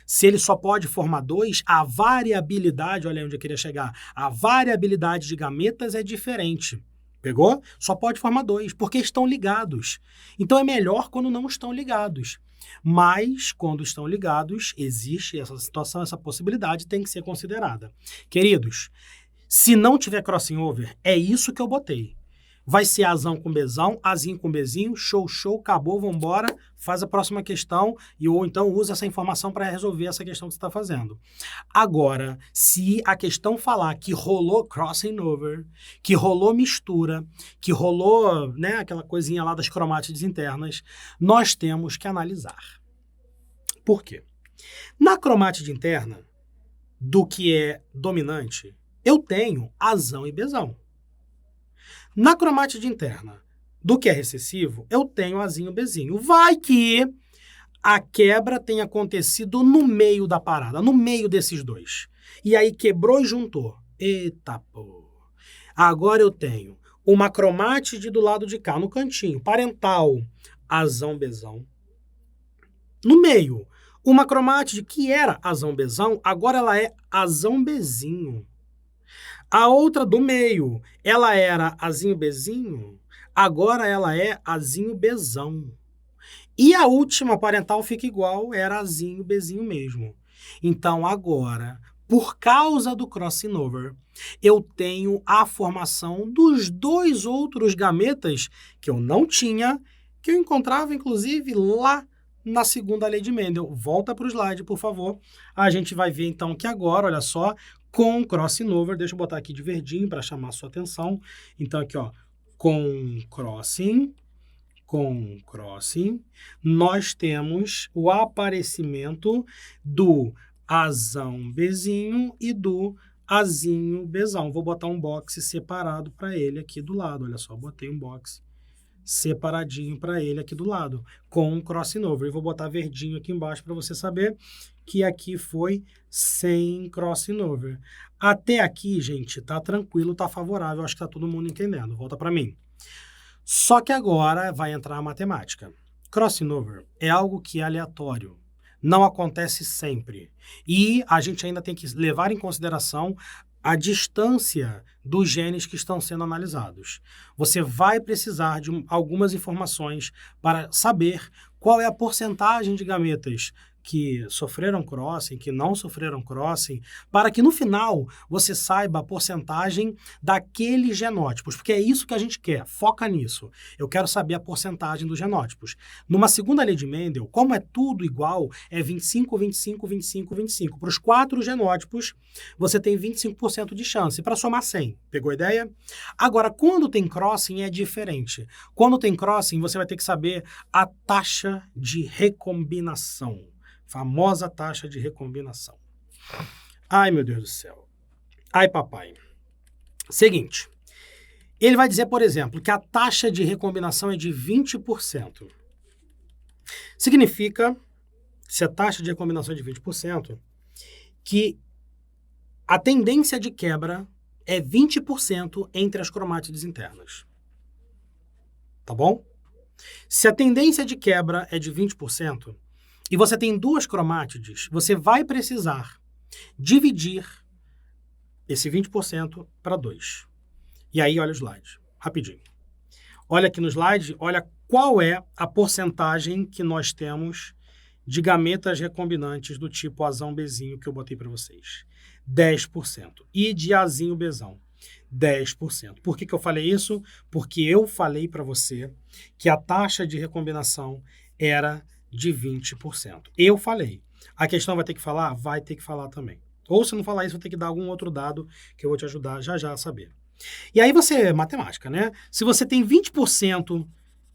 Se ele só pode formar 2, a variabilidade, olha onde eu queria chegar, a variabilidade de gametas é diferente. Pegou? Só pode formar 2, porque estão ligados. Então é melhor quando não estão ligados. Mas, quando estão ligados, existe essa situação, essa possibilidade tem que ser considerada. Queridos, se não tiver crossing over, é isso que eu botei. Vai ser Azão com Bzão, Azinho com Bzinho, show, show, acabou, vambora, faz a próxima questão ou então usa essa informação para resolver essa questão que você está fazendo. Agora, se a questão falar que rolou crossing over, que rolou mistura, que rolou, né, aquela coisinha lá das cromátides internas, nós temos que analisar. Por quê? Na cromátide interna do que é dominante, eu tenho Azão e Bzão. Na cromátide interna do que é recessivo, eu tenho Azinho e Bzinho. Vai que a quebra tenha acontecido no meio da parada, no meio desses dois. E aí quebrou e juntou. Eita, pô. Agora eu tenho uma cromátide do lado de cá, no cantinho, parental, Azão, Bzão. No meio, uma cromátide que era Azão, Bzão, agora ela é Azão, Bzinho. A outra do meio, ela era Azinho, Bzinho, agora ela é Azinho, Bzão. E a última parental fica igual, era Azinho, Bzinho mesmo. Então, agora, por causa do crossing over, eu tenho a formação dos 2 outros gametas que eu não tinha, que eu encontrava, inclusive, lá na segunda lei de Mendel. Volta para o slide, por favor. A gente vai ver, então, que agora, olha só, com crossing over, deixa eu botar aqui de verdinho para chamar a sua atenção. Então, aqui, ó, com crossing com crossing, nós temos o aparecimento do Azão Bzinho e do Azinho Bzão. Vou botar um box separado para ele aqui do lado. Olha só, botei um box separadinho para ele aqui do lado, com um crossing over. E vou botar verdinho aqui embaixo para você saber que aqui foi sem crossing over. Até aqui, gente, tá tranquilo, tá favorável. Acho que tá todo mundo entendendo. Volta para mim. Só que agora vai entrar a matemática. Crossing over é algo que é aleatório. Não acontece sempre. E a gente ainda tem que levar em consideração a distância dos genes que estão sendo analisados. Você vai precisar de algumas informações para saber qual é a porcentagem de gametas que sofreram crossing, que não sofreram crossing, para que no final você saiba a porcentagem daqueles genótipos, porque é isso que a gente quer, foca nisso. Eu quero saber a porcentagem dos genótipos. Numa segunda lei de Mendel, como é tudo igual, é 25, 25, 25, 25. Para os 4 genótipos, você tem 25% de chance, para somar 100. Pegou a ideia? Agora, quando tem crossing, é diferente. Quando tem crossing, você vai ter que saber a taxa de recombinação. Famosa taxa de recombinação. Ai, meu Deus do céu. Ai, papai. Seguinte. Ele vai dizer, por exemplo, que a taxa de recombinação é de 20%. Significa, se a taxa de recombinação é de 20%, que a tendência de quebra é 20% entre as cromátides internas. Tá bom? Se a tendência de quebra é de 20%, e você tem 2 cromátides, você vai precisar dividir esse 20% para 2. E aí, olha o slide, rapidinho. Olha aqui no slide, olha qual é a porcentagem que nós temos de gametas recombinantes do tipo Azão Bzinho que eu botei para vocês. 10%. E de Azinho Bzão, 10%. Por que eu falei isso? Porque eu falei para você que a taxa de recombinação era de 20%. Eu falei. A questão vai ter que falar? Vai ter que falar também. Ou se não falar isso, vai ter que dar algum outro dado que eu vou te ajudar já já a saber. E aí você, matemática, né? Se você tem 20%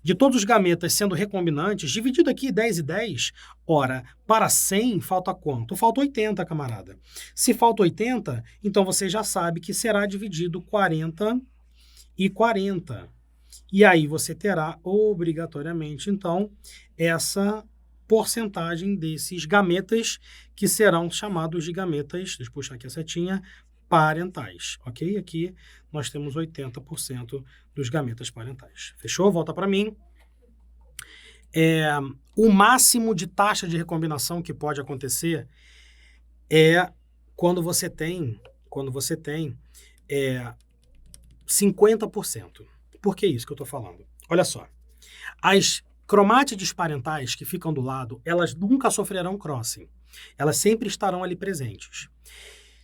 de todos os gametas sendo recombinantes, dividido aqui 10 e 10, ora, para 100 falta quanto? Falta 80, camarada. Se falta 80, então você já sabe que será dividido 40 e 40. E aí você terá obrigatoriamente, então, essa porcentagem desses gametas que serão chamados de gametas, deixa eu puxar aqui a setinha, parentais, ok? Aqui nós temos 80% dos gametas parentais. Fechou? Volta para mim. O máximo de taxa de recombinação que pode acontecer é quando você tem 50%. Por que isso que eu estou falando? Olha só, as cromátides parentais que ficam do lado, elas nunca sofrerão crossing. Elas sempre estarão ali presentes.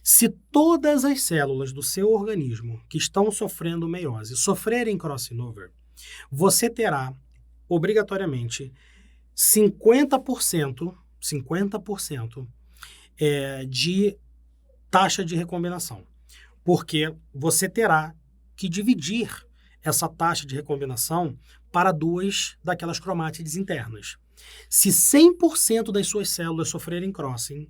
Se todas as células do seu organismo que estão sofrendo meiose sofrerem crossing over, você terá, obrigatoriamente, 50% de taxa de recombinação. Porque você terá que dividir essa taxa de recombinação para 2 daquelas cromátides internas. Se 100% das suas células sofrerem crossing,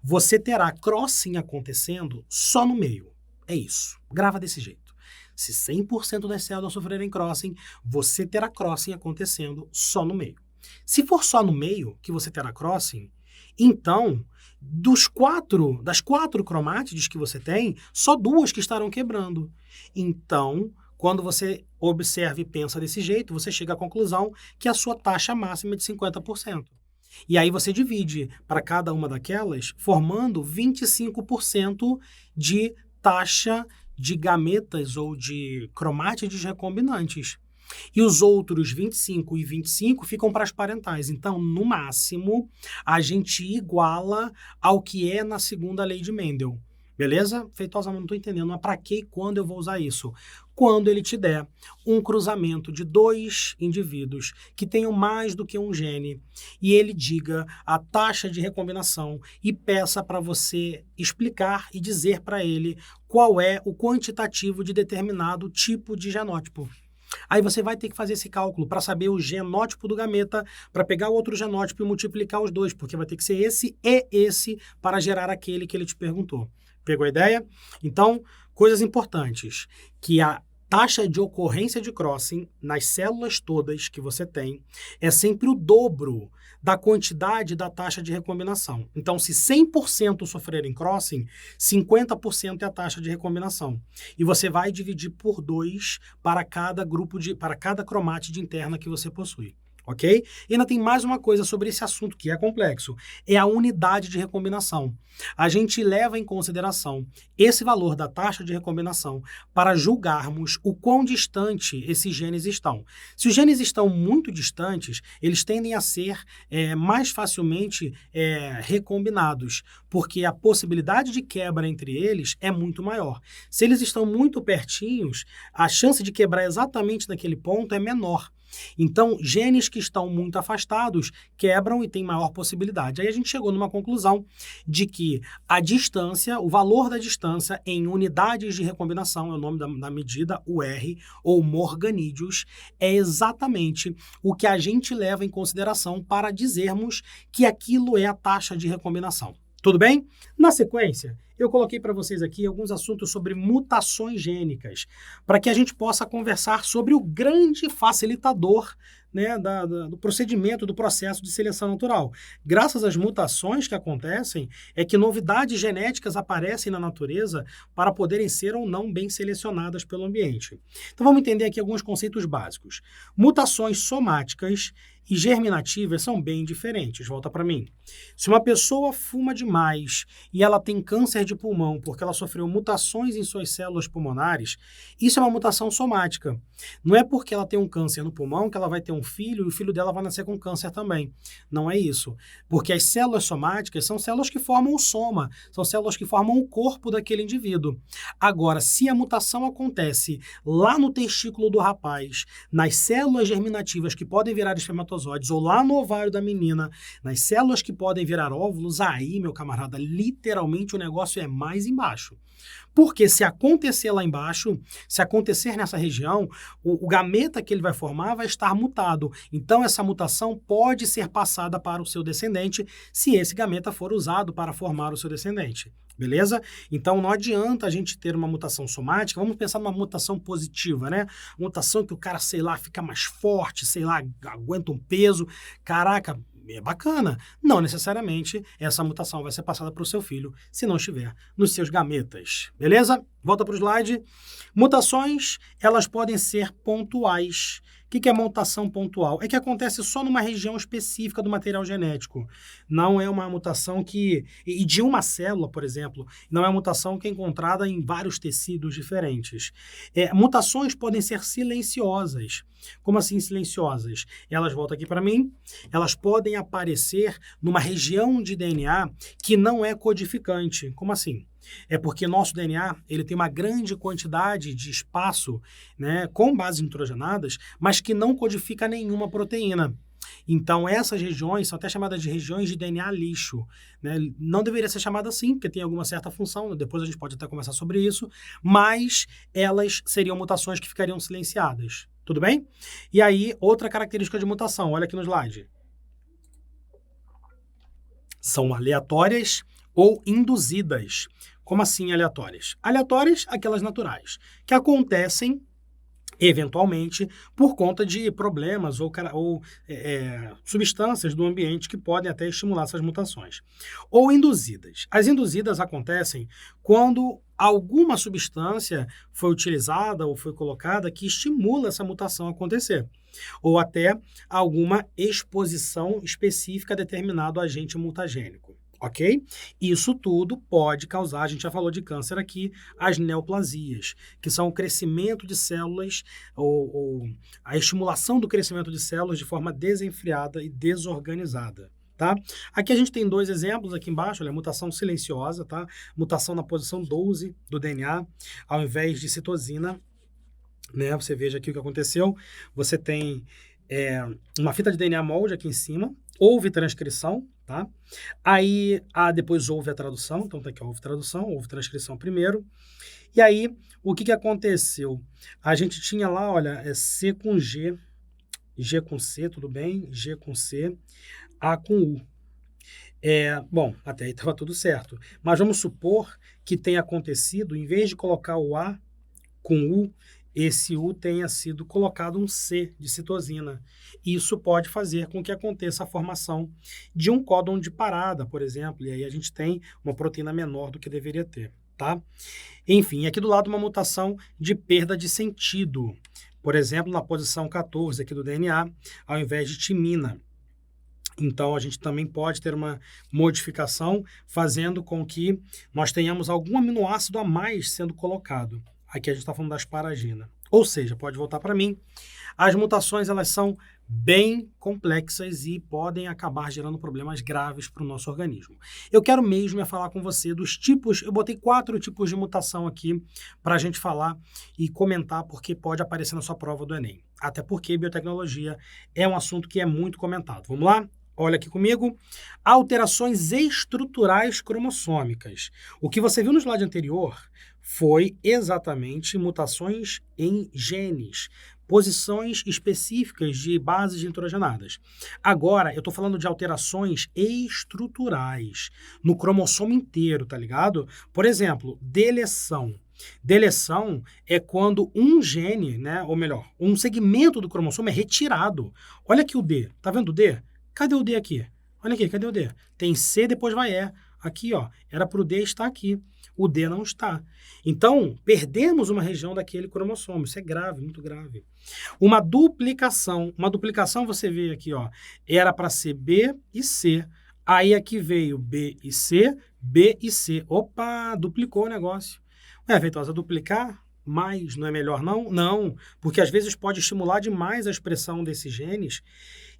você terá crossing acontecendo só no meio. É isso. Grava desse jeito. Se 100% das células sofrerem crossing, você terá crossing acontecendo só no meio. Se for só no meio que você terá crossing, então, das 4 cromátides que você tem, só 2 que estarão quebrando. Então, quando você observa e pensa desse jeito, você chega à conclusão que a sua taxa máxima é de 50%. E aí você divide para cada uma daquelas, formando 25% de taxa de gametas ou de cromátides recombinantes. E os outros 25 e 25 ficam para as parentais. Então, no máximo, a gente iguala ao que é na segunda lei de Mendel. Beleza? Feitosa, não estou entendendo. Mas para que e quando eu vou usar isso? quando ele te der um cruzamento de dois indivíduos que tenham mais do que um gene e ele diga a taxa de recombinação e peça para você explicar e dizer para ele qual é o quantitativo de determinado tipo de genótipo. Aí você vai ter que fazer esse cálculo para saber o genótipo do gameta, para pegar o outro genótipo e multiplicar os dois, porque vai ter que ser esse e esse para gerar aquele que ele te perguntou. Pegou a ideia? Então, coisas importantes, que a taxa de ocorrência de crossing nas células todas que você tem é sempre o dobro da quantidade da taxa de recombinação. Então, se 100% sofrerem crossing, 50% é a taxa de recombinação. E você vai dividir por 2 para cada para cada cromátide interna que você possui. Ok? E ainda tem mais uma coisa sobre esse assunto que é complexo, é a unidade de recombinação. A gente leva em consideração esse valor da taxa de recombinação para julgarmos o quão distante esses genes estão. Se os genes estão muito distantes, eles tendem a ser mais facilmente recombinados, porque a possibilidade de quebra entre eles é muito maior. Se eles estão muito pertinhos, a chance de quebrar exatamente naquele ponto é menor. Então, genes que estão muito afastados quebram e tem maior possibilidade. Aí a gente chegou numa conclusão de que a distância, o valor da distância em unidades de recombinação, é o nome da medida, o R, ou morganídeos, é exatamente o que a gente leva em consideração para dizermos que aquilo é a taxa de recombinação. Tudo bem? Na sequência, eu coloquei para vocês aqui alguns assuntos sobre mutações gênicas, para que a gente possa conversar sobre o grande facilitador, né, do procedimento, do processo de seleção natural. Graças às mutações que acontecem, é que novidades genéticas aparecem na natureza para poderem ser ou não bem selecionadas pelo ambiente. Então vamos entender aqui alguns conceitos básicos. Mutações somáticas e germinativas são bem diferentes. Volta para mim. Se uma pessoa fuma demais e ela tem câncer de pulmão porque ela sofreu mutações em suas células pulmonares, isso é uma mutação somática. Não é porque ela tem um câncer no pulmão que ela vai ter um filho e o filho dela vai nascer com câncer também. Não é isso. Porque as células somáticas são células que formam o soma, são células que formam o corpo daquele indivíduo. Agora, se a mutação acontece lá no testículo do rapaz, nas células germinativas que podem virar espermatozoides, ou lá no ovário da menina, nas células que podem virar óvulos, aí, meu camarada, literalmente o negócio é mais embaixo. Porque se acontecer lá embaixo, se acontecer nessa região, o gameta que ele vai formar vai estar mutado. Então, essa mutação pode ser passada para o seu descendente se esse gameta for usado para formar o seu descendente. Beleza? Então, não adianta a gente ter uma mutação somática, vamos pensar numa mutação positiva, né? Mutação que o cara, sei lá, fica mais forte, sei lá, aguenta um peso. Caraca, é bacana. Não necessariamente essa mutação vai ser passada para o seu filho se não estiver nos seus gametas. Beleza? Volta para o slide. Mutações, elas podem ser pontuais. O que é mutação pontual? É que acontece só numa região específica do material genético. Não é uma mutação e de uma célula, por exemplo, não é uma mutação que é encontrada em vários tecidos diferentes. Mutações podem ser silenciosas. Como assim silenciosas? Elas, voltam aqui para mim, elas podem aparecer numa região de DNA que não é codificante. Como assim? É porque nosso DNA ele tem uma grande quantidade de espaço, né, com bases nitrogenadas, mas que não codifica nenhuma proteína. Então, essas regiões são até chamadas de regiões de DNA lixo. Né? Não deveria ser chamada assim, porque tem alguma certa função, depois a gente pode até conversar sobre isso, mas elas seriam mutações que ficariam silenciadas. Tudo bem? E aí, outra característica de mutação, olha aqui no slide. São aleatórias ou induzidas. Como assim aleatórias? Aleatórias, aquelas naturais, que acontecem eventualmente por conta de problemas ou substâncias do ambiente que podem até estimular essas mutações. Ou induzidas. As induzidas acontecem quando alguma substância foi utilizada ou foi colocada que estimula essa mutação a acontecer. Ou até alguma exposição específica a determinado agente mutagênico. Ok? Isso tudo pode causar, a gente já falou de câncer aqui, as neoplasias, que são o crescimento de células ou a estimulação do crescimento de células de forma desenfreada e desorganizada. Tá? Aqui a gente tem dois exemplos aqui embaixo, olha, mutação silenciosa, tá? Mutação na posição 12 do DNA, ao invés de citosina, né? Você veja aqui o que aconteceu. Você tem uma fita de DNA molde aqui em cima, houve transcrição, tá? Aí, depois houve a tradução, então tá aqui, houve tradução, houve transcrição primeiro. E aí, o que aconteceu? A gente tinha lá, olha, C com G, G com C, tudo bem? G com C, A com U. Bom, até aí estava tudo certo. Mas vamos supor que tenha acontecido, em vez de colocar o A com U, esse U tenha sido colocado um C de citosina. Isso pode fazer com que aconteça a formação de um códon de parada, por exemplo, e aí a gente tem uma proteína menor do que deveria ter, tá? Enfim, aqui do lado uma mutação de perda de sentido. Por exemplo, na posição 14 aqui do DNA, ao invés de timina. Então, a gente também pode ter uma modificação fazendo com que nós tenhamos algum aminoácido a mais sendo colocado. Aqui a gente está falando da asparagina. Ou seja, pode voltar para mim. As mutações, elas são bem complexas e podem acabar gerando problemas graves para o nosso organismo. Eu quero mesmo falar com você dos tipos, eu botei 4 tipos de mutação aqui para a gente falar e comentar, porque pode aparecer na sua prova do Enem. Até porque biotecnologia é um assunto que é muito comentado. Vamos lá? Olha aqui comigo, alterações estruturais cromossômicas. O que você viu no slide anterior foi exatamente mutações em genes, posições específicas de bases nitrogenadas. Agora, eu estou falando de alterações estruturais no cromossomo inteiro, tá ligado? Por exemplo, deleção. Deleção é quando um gene, né, ou melhor, um segmento do cromossomo é retirado. Olha aqui o D, tá vendo o D? Cadê o D aqui? Olha aqui, cadê o D? Tem C, depois vai E. Aqui, ó, era para o D estar aqui. O D não está. Então, perdemos uma região daquele cromossomo. Isso é grave, muito grave. Uma duplicação você vê aqui, ó, era para ser B e C. Aí aqui veio B e C, B e C. Opa, duplicou o negócio. Feitosa, duplicar mais não é melhor não? Não, porque às vezes pode estimular demais a expressão desses genes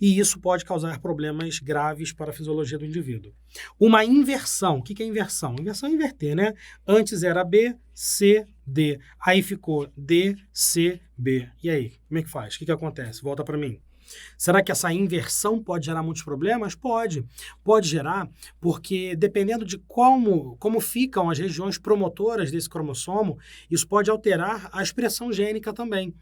e isso pode causar problemas graves para a fisiologia do indivíduo. Uma inversão. O que é inversão? Inversão é inverter, né? Antes era B, C, D. Aí ficou D, C, B. E aí, como é que faz? O que acontece? Volta para mim. Será que essa inversão pode gerar muitos problemas? Pode. Pode gerar, porque dependendo de como ficam as regiões promotoras desse cromossomo, isso pode alterar a expressão gênica também.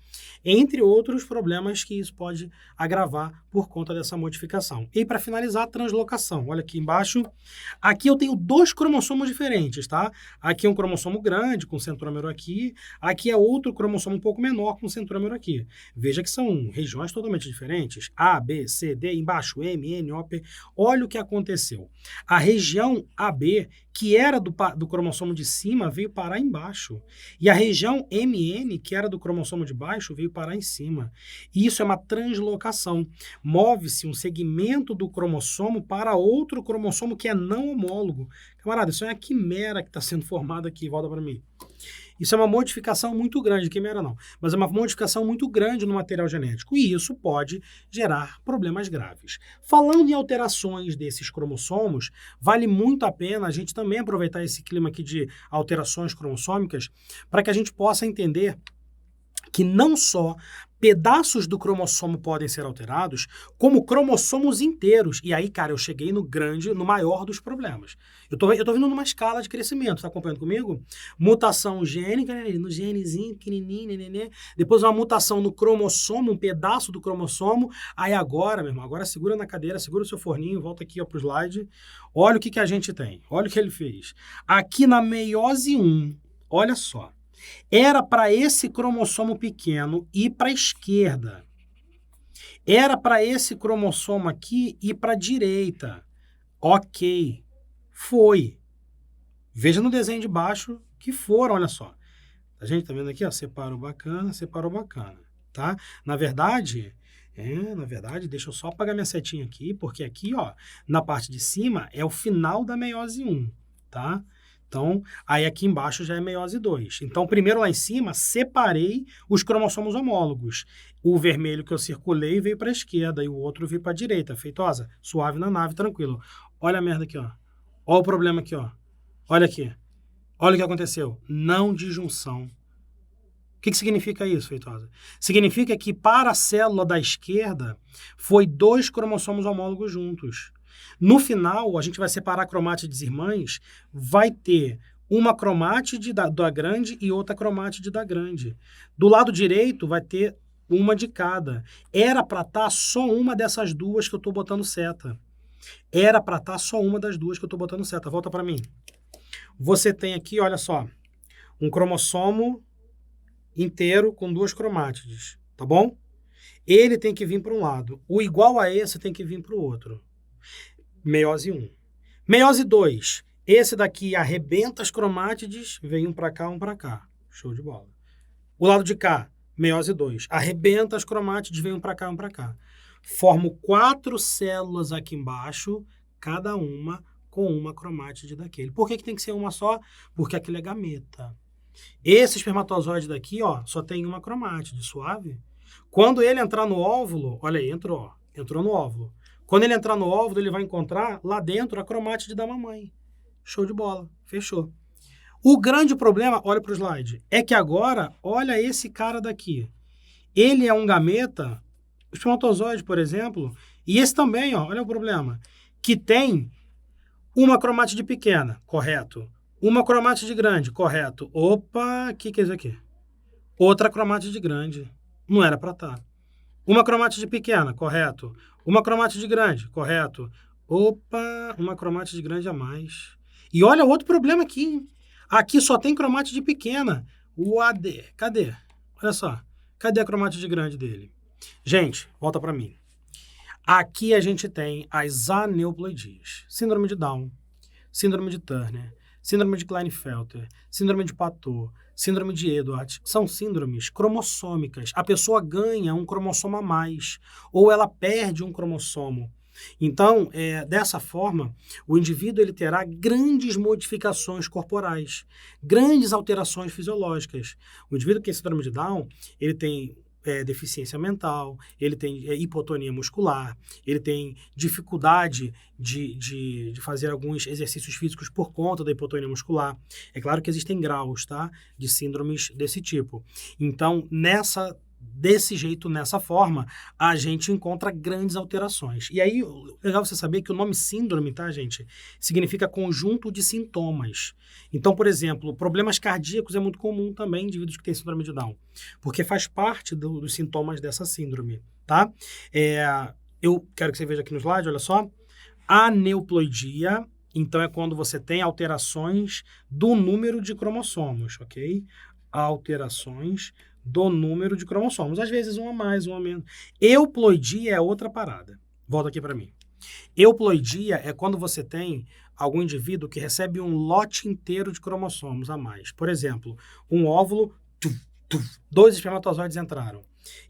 Entre outros problemas que isso pode agravar por conta dessa modificação. E para finalizar, a translocação. Olha aqui embaixo. Aqui eu tenho 2 cromossomos diferentes, tá? Aqui é um cromossomo grande, com centrômero aqui. Aqui é outro cromossomo um pouco menor, com centrômero aqui. Veja que são regiões totalmente diferentes. A, B, C, D, embaixo M, N, O, P. Olha o que aconteceu. A região AB, que era do cromossomo de cima, veio parar embaixo. E a região MN, que era do cromossomo de baixo, veio parar em cima. Isso é uma translocação. Move-se um segmento do cromossomo para outro cromossomo que é não homólogo. Camarada, isso é uma quimera que está sendo formada aqui. Volta para mim. Isso é uma modificação muito grande, quimera não, mas é uma modificação muito grande no material genético e isso pode gerar problemas graves. Falando em alterações desses cromossomos, vale muito a pena a gente também aproveitar esse clima aqui de alterações cromossômicas para que a gente possa entender que não só pedaços do cromossomo podem ser alterados, como cromossomos inteiros. E aí, cara, eu cheguei no maior dos problemas. Eu tô vindo numa escala de crescimento, tá acompanhando comigo? Mutação gênica, né, no genezinho, pequenininho, nenê. Depois uma mutação no cromossomo, um pedaço do cromossomo. Aí agora, meu irmão, agora segura na cadeira, segura o seu forninho, volta aqui ó, pro slide. Olha o que a gente tem, olha o que ele fez. Aqui na meiose 1, olha só. Era para esse cromossomo pequeno ir para a esquerda. Era para esse cromossomo aqui ir para a direita. Ok. Foi. Veja no desenho de baixo que foram, olha só. A gente tá vendo aqui, ó, separou bacana, tá? Na verdade, deixa eu só apagar minha setinha aqui, porque aqui, ó, na parte de cima é o final da meiose 1, tá? Então, aí aqui embaixo já é meiose 2. Então, primeiro lá em cima, separei os cromossomos homólogos. O vermelho que eu circulei veio para a esquerda e o outro veio para a direita. Feitosa, suave na nave, tranquilo. Olha a merda aqui, ó. Olha o problema aqui, ó. Olha aqui. Olha o que aconteceu. Não disjunção. O que significa isso, Feitosa? Significa que para a célula da esquerda foi 2 cromossomos homólogos juntos. No final, a gente vai separar cromátides irmãs, vai ter uma cromátide da grande e outra cromátide da grande. Do lado direito vai ter uma de cada. Era para estar só uma dessas duas que eu estou botando seta. Era para estar só uma das duas que eu estou botando seta. Volta para mim. Você tem aqui, olha só, um cromossomo inteiro com 2 cromátides, tá bom? Ele tem que vir para um lado. O igual a esse tem que vir para o outro. Meiose 1. Meiose 2. Esse daqui arrebenta as cromátides, vem um para cá, um para cá. Show de bola. O lado de cá, meiose 2. Arrebenta as cromátides, vem um para cá, um para cá. Formo 4 células aqui embaixo, cada uma com uma cromátide daquele. Por que tem que ser uma só? Porque aquele é gameta. Esse espermatozoide daqui, ó, só tem uma cromátide, suave. Quando ele entrar no óvulo, olha aí, entrou no óvulo. Quando ele entrar no óvulo, ele vai encontrar lá dentro a cromátide da mamãe. Show de bola, fechou. O grande problema, olha para o slide, é que agora, olha esse cara daqui. Ele é um gameta, o espermatozoide, por exemplo, e esse também, ó, olha o problema, que tem uma cromátide pequena, correto. Uma cromátide grande, correto. Opa, o que é isso aqui? Outra cromátide grande, não era para estar. Uma cromátide pequena, correto. Uma cromátide grande, correto. Opa, uma cromátide grande a mais. E olha outro problema aqui, hein? Aqui só tem cromátide pequena. O AD, cadê? Olha só, cadê a cromátide grande dele? Gente, volta para mim. Aqui a gente tem as aneuploidias. Síndrome de Down, síndrome de Turner, síndrome de Klinefelter, síndrome de Patot, síndrome de Edwards. São síndromes cromossômicas. A pessoa ganha um cromossomo a mais, ou ela perde um cromossomo. Então, dessa forma, o indivíduo ele terá grandes modificações corporais, grandes alterações fisiológicas. O indivíduo que tem síndrome de Down, ele tem deficiência mental, ele tem hipotonia muscular, ele tem dificuldade de fazer alguns exercícios físicos por conta da hipotonia muscular. É claro que existem graus, tá, de síndromes desse tipo. Então, desse jeito, nessa forma, a gente encontra grandes alterações. E aí, legal você saber que o nome síndrome, tá, gente? Significa conjunto de sintomas. Então, por exemplo, problemas cardíacos é muito comum também em indivíduos que têm síndrome de Down, porque faz parte dos sintomas dessa síndrome, tá? Eu quero que você veja aqui no slide, olha só. Aneuploidia, então, é quando você tem alterações do número de cromossomos, ok? Alterações do número de cromossomos. Às vezes um a mais, um a menos. Euploidia é outra parada. Volta aqui para mim. Euploidia é quando você tem algum indivíduo que recebe um lote inteiro de cromossomos a mais. Por exemplo, um óvulo, 2 espermatozoides entraram.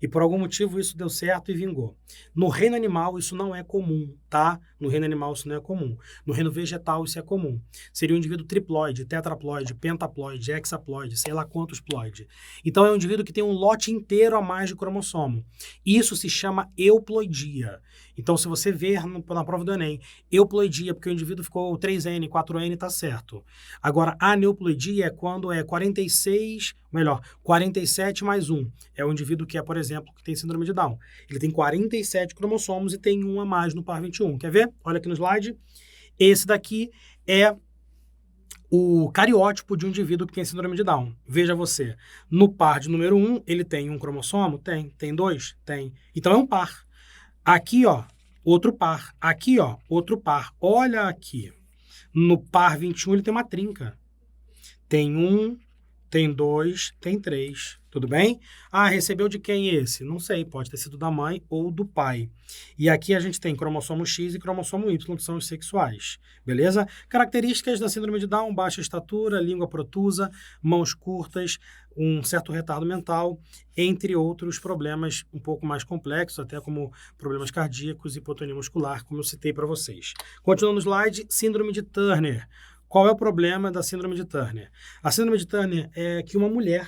E por algum motivo isso deu certo e vingou. No reino animal isso não é comum, tá? No reino animal isso não é comum. No reino vegetal isso é comum. Seria um indivíduo triploide, tetraploide, pentaploide, hexaploide, sei lá quantos ploide. Então é um indivíduo que tem um lote inteiro a mais de cromossomo. Isso se chama euploidia. Então se você ver na prova do Enem, euploidia, porque o indivíduo ficou 3N, 4N, tá certo. Agora, aneuploidia é quando é 47 mais 1. É o indivíduo que por exemplo, que tem síndrome de Down. Ele tem 47 cromossomos e tem um a mais no par 21. Quer ver? Olha aqui no slide. Esse daqui é o cariótipo de um indivíduo que tem síndrome de Down. Veja você, no par de número 1, ele tem um cromossomo? Tem. Tem 2? Tem. Então é um par. Aqui, ó, outro par. Aqui, ó, outro par. Olha aqui. No par 21, ele tem uma trinca. Tem 1, tem 2, tem 3. Tudo bem? Ah, recebeu de quem esse? Não sei, pode ter sido da mãe ou do pai. E aqui a gente tem cromossomo X e cromossomo Y, que são os sexuais. Beleza? Características da síndrome de Down: baixa estatura, língua protusa, mãos curtas, um certo retardo mental, entre outros problemas um pouco mais complexos, até como problemas cardíacos e hipotonia muscular, como eu citei para vocês. Continuando no slide, síndrome de Turner. Qual é o problema da síndrome de Turner? A síndrome de Turner é que uma mulher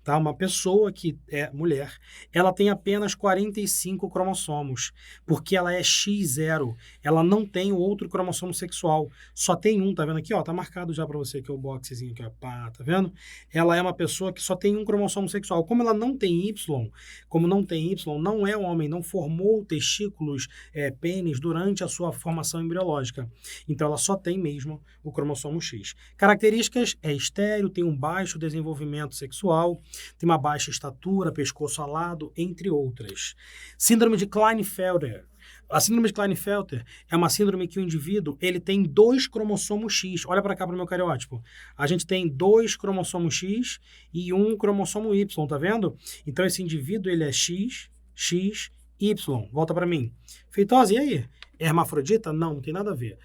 tá? Uma pessoa que é mulher, ela tem apenas 45 cromossomos, porque ela é X0, ela não tem o outro cromossomo sexual, só tem um, tá vendo aqui, ó, tá marcado já para você aqui o boxezinho aqui, ó, pá, tá vendo? Ela é uma pessoa que só tem um cromossomo sexual, como ela não tem Y, como não tem Y, não é um homem, não formou testículos, pênis durante a sua formação embriológica, então ela só tem mesmo o cromossomo X. Características, é estéril, tem um baixo desenvolvimento sexual, tem uma baixa estatura, pescoço alado, entre outras. Síndrome de Klinefelter. A síndrome de Klinefelter é uma síndrome que o indivíduo ele tem 2 cromossomos X. Olha para cá para o meu cariótipo. A gente tem 2 cromossomos X e 1 cromossomo Y, tá vendo? Então esse indivíduo ele é X, X, Y. Volta para mim. Feitosa, e aí? É hermafrodita? Não, não tem nada a ver.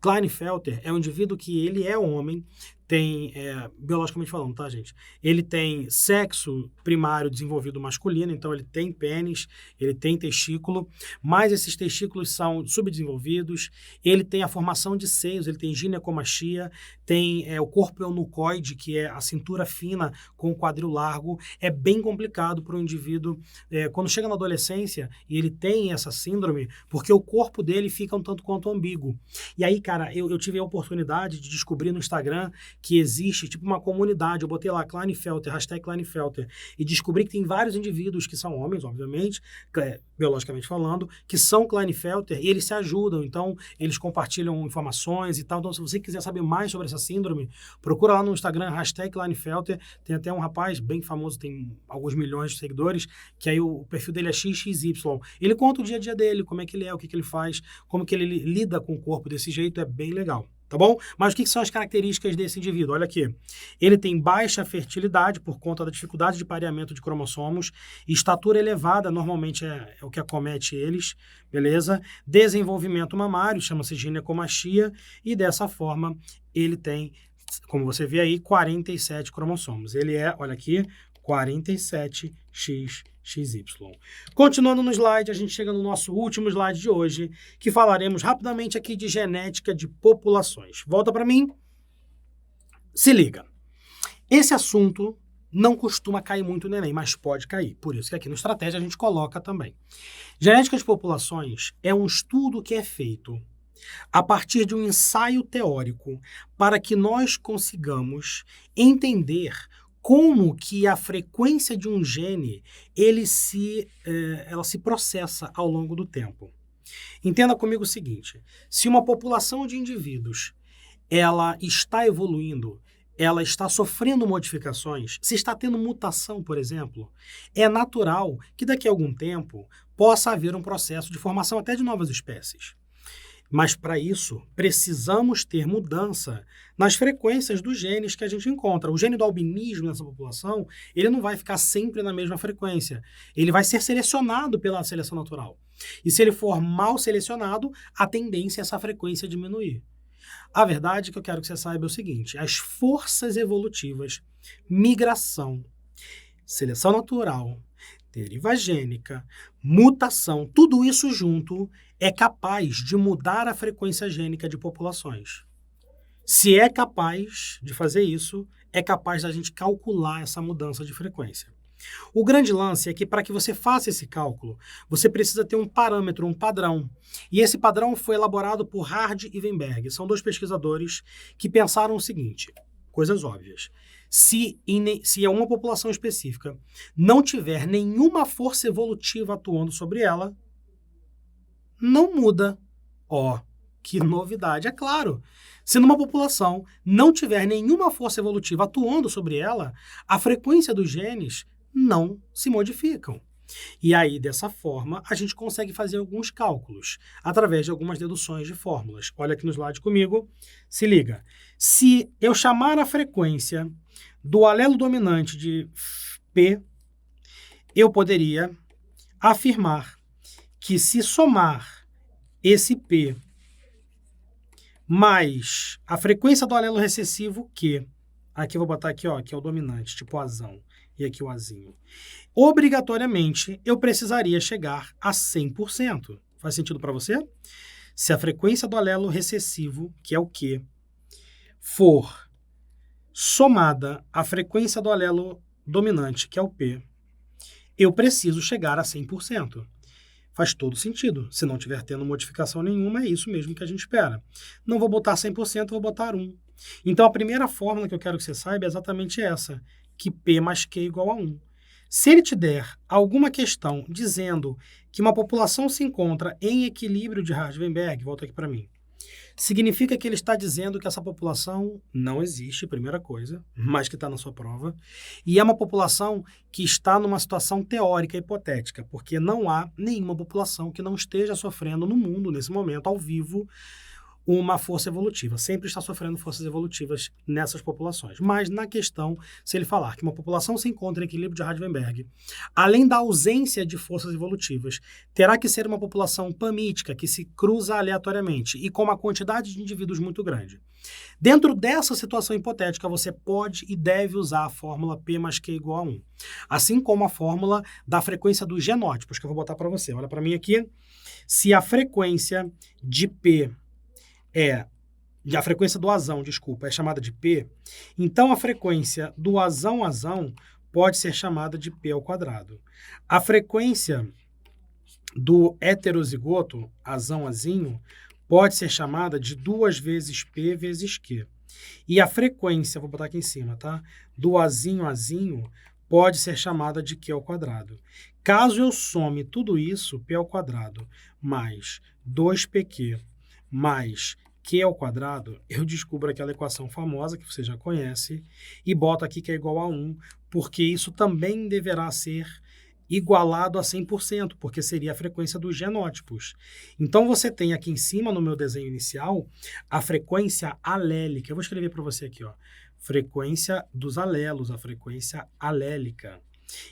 Klinefelter é um indivíduo que ele é homem, tem, biologicamente falando, tá, gente? Ele tem sexo primário desenvolvido masculino, então ele tem pênis, ele tem testículo, mas esses testículos são subdesenvolvidos, ele tem a formação de seios, ele tem ginecomastia, tem o corpo eunucoide, que é a cintura fina com o quadril largo. É bem complicado para o indivíduo, quando chega na adolescência e ele tem essa síndrome, porque o corpo dele fica um tanto quanto ambíguo. E aí, cara, eu tive a oportunidade de descobrir no Instagram que existe tipo uma comunidade, eu botei lá Klinefelter, hashtag Klinefelter, e descobri que tem vários indivíduos que são homens, obviamente, biologicamente falando, que são Klinefelter e eles se ajudam, então eles compartilham informações e tal. Então se você quiser saber mais sobre essa síndrome, procura lá no Instagram, hashtag Klinefelter, tem até um rapaz bem famoso, tem alguns milhões de seguidores, que aí o perfil dele é XXY. Ele conta o dia a dia dele, como é que ele é, o que ele faz, como que ele lida com o corpo desse jeito, é bem legal. Tá bom? Mas o que são as características desse indivíduo? Olha aqui. Ele tem baixa fertilidade por conta da dificuldade de pareamento de cromossomos, estatura elevada, normalmente é o que acomete eles, beleza? Desenvolvimento mamário, chama-se ginecomastia, e dessa forma ele tem, como você vê aí, 47 cromossomos. Ele é, olha aqui, 47XXY. Continuando no slide, a gente chega no nosso último slide de hoje, que falaremos rapidamente aqui de genética de populações. Volta para mim. Se liga. Esse assunto não costuma cair muito no Enem, mas pode cair. Por isso que aqui no Estratégia a gente coloca também. Genética de populações é um estudo que é feito a partir de um ensaio teórico para que nós consigamos entender como que a frequência de um gene ela se processa ao longo do tempo. Entenda comigo o seguinte: se uma população de indivíduos ela está evoluindo, ela está sofrendo modificações, se está tendo mutação, por exemplo, é natural que daqui a algum tempo possa haver um processo de formação até de novas espécies. Mas, para isso, precisamos ter mudança nas frequências dos genes que a gente encontra. O gene do albinismo nessa população, ele não vai ficar sempre na mesma frequência. Ele vai ser selecionado pela seleção natural. E se ele for mal selecionado, a tendência é essa frequência diminuir. A verdade que eu quero que você saiba é o seguinte: as forças evolutivas, migração, seleção natural, deriva gênica, mutação, tudo isso junto é capaz de mudar a frequência gênica de populações. Se é capaz de fazer isso, é capaz da gente calcular essa mudança de frequência. O grande lance é que para que você faça esse cálculo, você precisa ter um parâmetro, um padrão. E esse padrão foi elaborado por Hard e Weinberg. São 2 pesquisadores que pensaram o seguinte, coisas óbvias. Se uma população específica não tiver nenhuma força evolutiva atuando sobre ela, não muda. Ó, que novidade, é claro. Se numa população não tiver nenhuma força evolutiva atuando sobre ela, a frequência dos genes não se modificam. E aí, dessa forma, a gente consegue fazer alguns cálculos, através de algumas deduções de fórmulas. Olha aqui no slide comigo, se liga. Se eu chamar a frequência do alelo dominante de P, eu poderia afirmar que se somar esse P mais a frequência do alelo recessivo Q, aqui eu vou botar aqui, ó, que é o dominante, tipo Azão, e aqui o Azinho, obrigatoriamente eu precisaria chegar a 100%. Faz sentido para você? Se a frequência do alelo recessivo, que é o Q, for somada à frequência do alelo dominante, que é o P, eu preciso chegar a 100%. Faz todo sentido. Se não tiver tendo modificação nenhuma, é isso mesmo que a gente espera. Não vou botar 100%, vou botar 1. Então, a primeira fórmula que eu quero que você saiba é exatamente essa, que P mais Q é igual a 1. Se ele te der alguma questão dizendo que uma população se encontra em equilíbrio de Hardy-Weinberg, volta aqui para mim, significa que ele está dizendo que essa população não existe, primeira coisa, mas que está na sua prova, e é uma população que está numa situação teórica hipotética, porque não há nenhuma população que não esteja sofrendo no mundo, nesse momento, ao vivo, uma força evolutiva. Sempre está sofrendo forças evolutivas nessas populações. Mas na questão, se ele falar que uma população se encontra em equilíbrio de Hardy-Weinberg, além da ausência de forças evolutivas, terá que ser uma população pamítica, que se cruza aleatoriamente e com uma quantidade de indivíduos muito grande. Dentro dessa situação hipotética, você pode e deve usar a fórmula P mais Q igual a 1. Assim como a fórmula da frequência dos genótipos, que eu vou botar para você. Olha para mim aqui. Se a frequência de P a frequência do azão, desculpa, é chamada de P, então a frequência do azão pode ser chamada de P ao quadrado. A frequência do heterozigoto, azão-azinho, pode ser chamada de 2 vezes P vezes Q. E a frequência, vou botar aqui em cima, tá? Do azinho-azinho pode ser chamada de Q ao quadrado. Caso eu some tudo isso, P ao quadrado mais 2PQ mais Q ao quadrado, eu descubro aquela equação famosa que você já conhece e boto aqui que é igual a 1, porque isso também deverá ser igualado a 100%, porque seria a frequência dos genótipos. Então, você tem aqui em cima, no meu desenho inicial, a frequência alélica. Eu vou escrever para você aqui, ó, frequência dos alelos, a frequência alélica.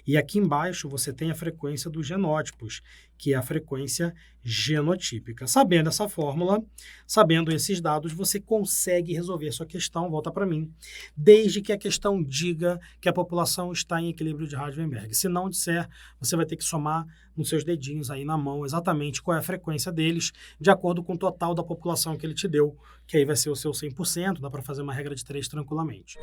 E aqui embaixo você tem a frequência dos genótipos, que é a frequência genotípica. Sabendo essa fórmula, sabendo esses dados, você consegue resolver sua questão, volta para mim, desde que a questão diga que a população está em equilíbrio de Hardy-Weinberg. Se não disser, você vai ter que somar nos seus dedinhos aí na mão exatamente qual é a frequência deles, de acordo com o total da população que ele te deu, que aí vai ser o seu 100%, dá para fazer uma regra de 3 tranquilamente.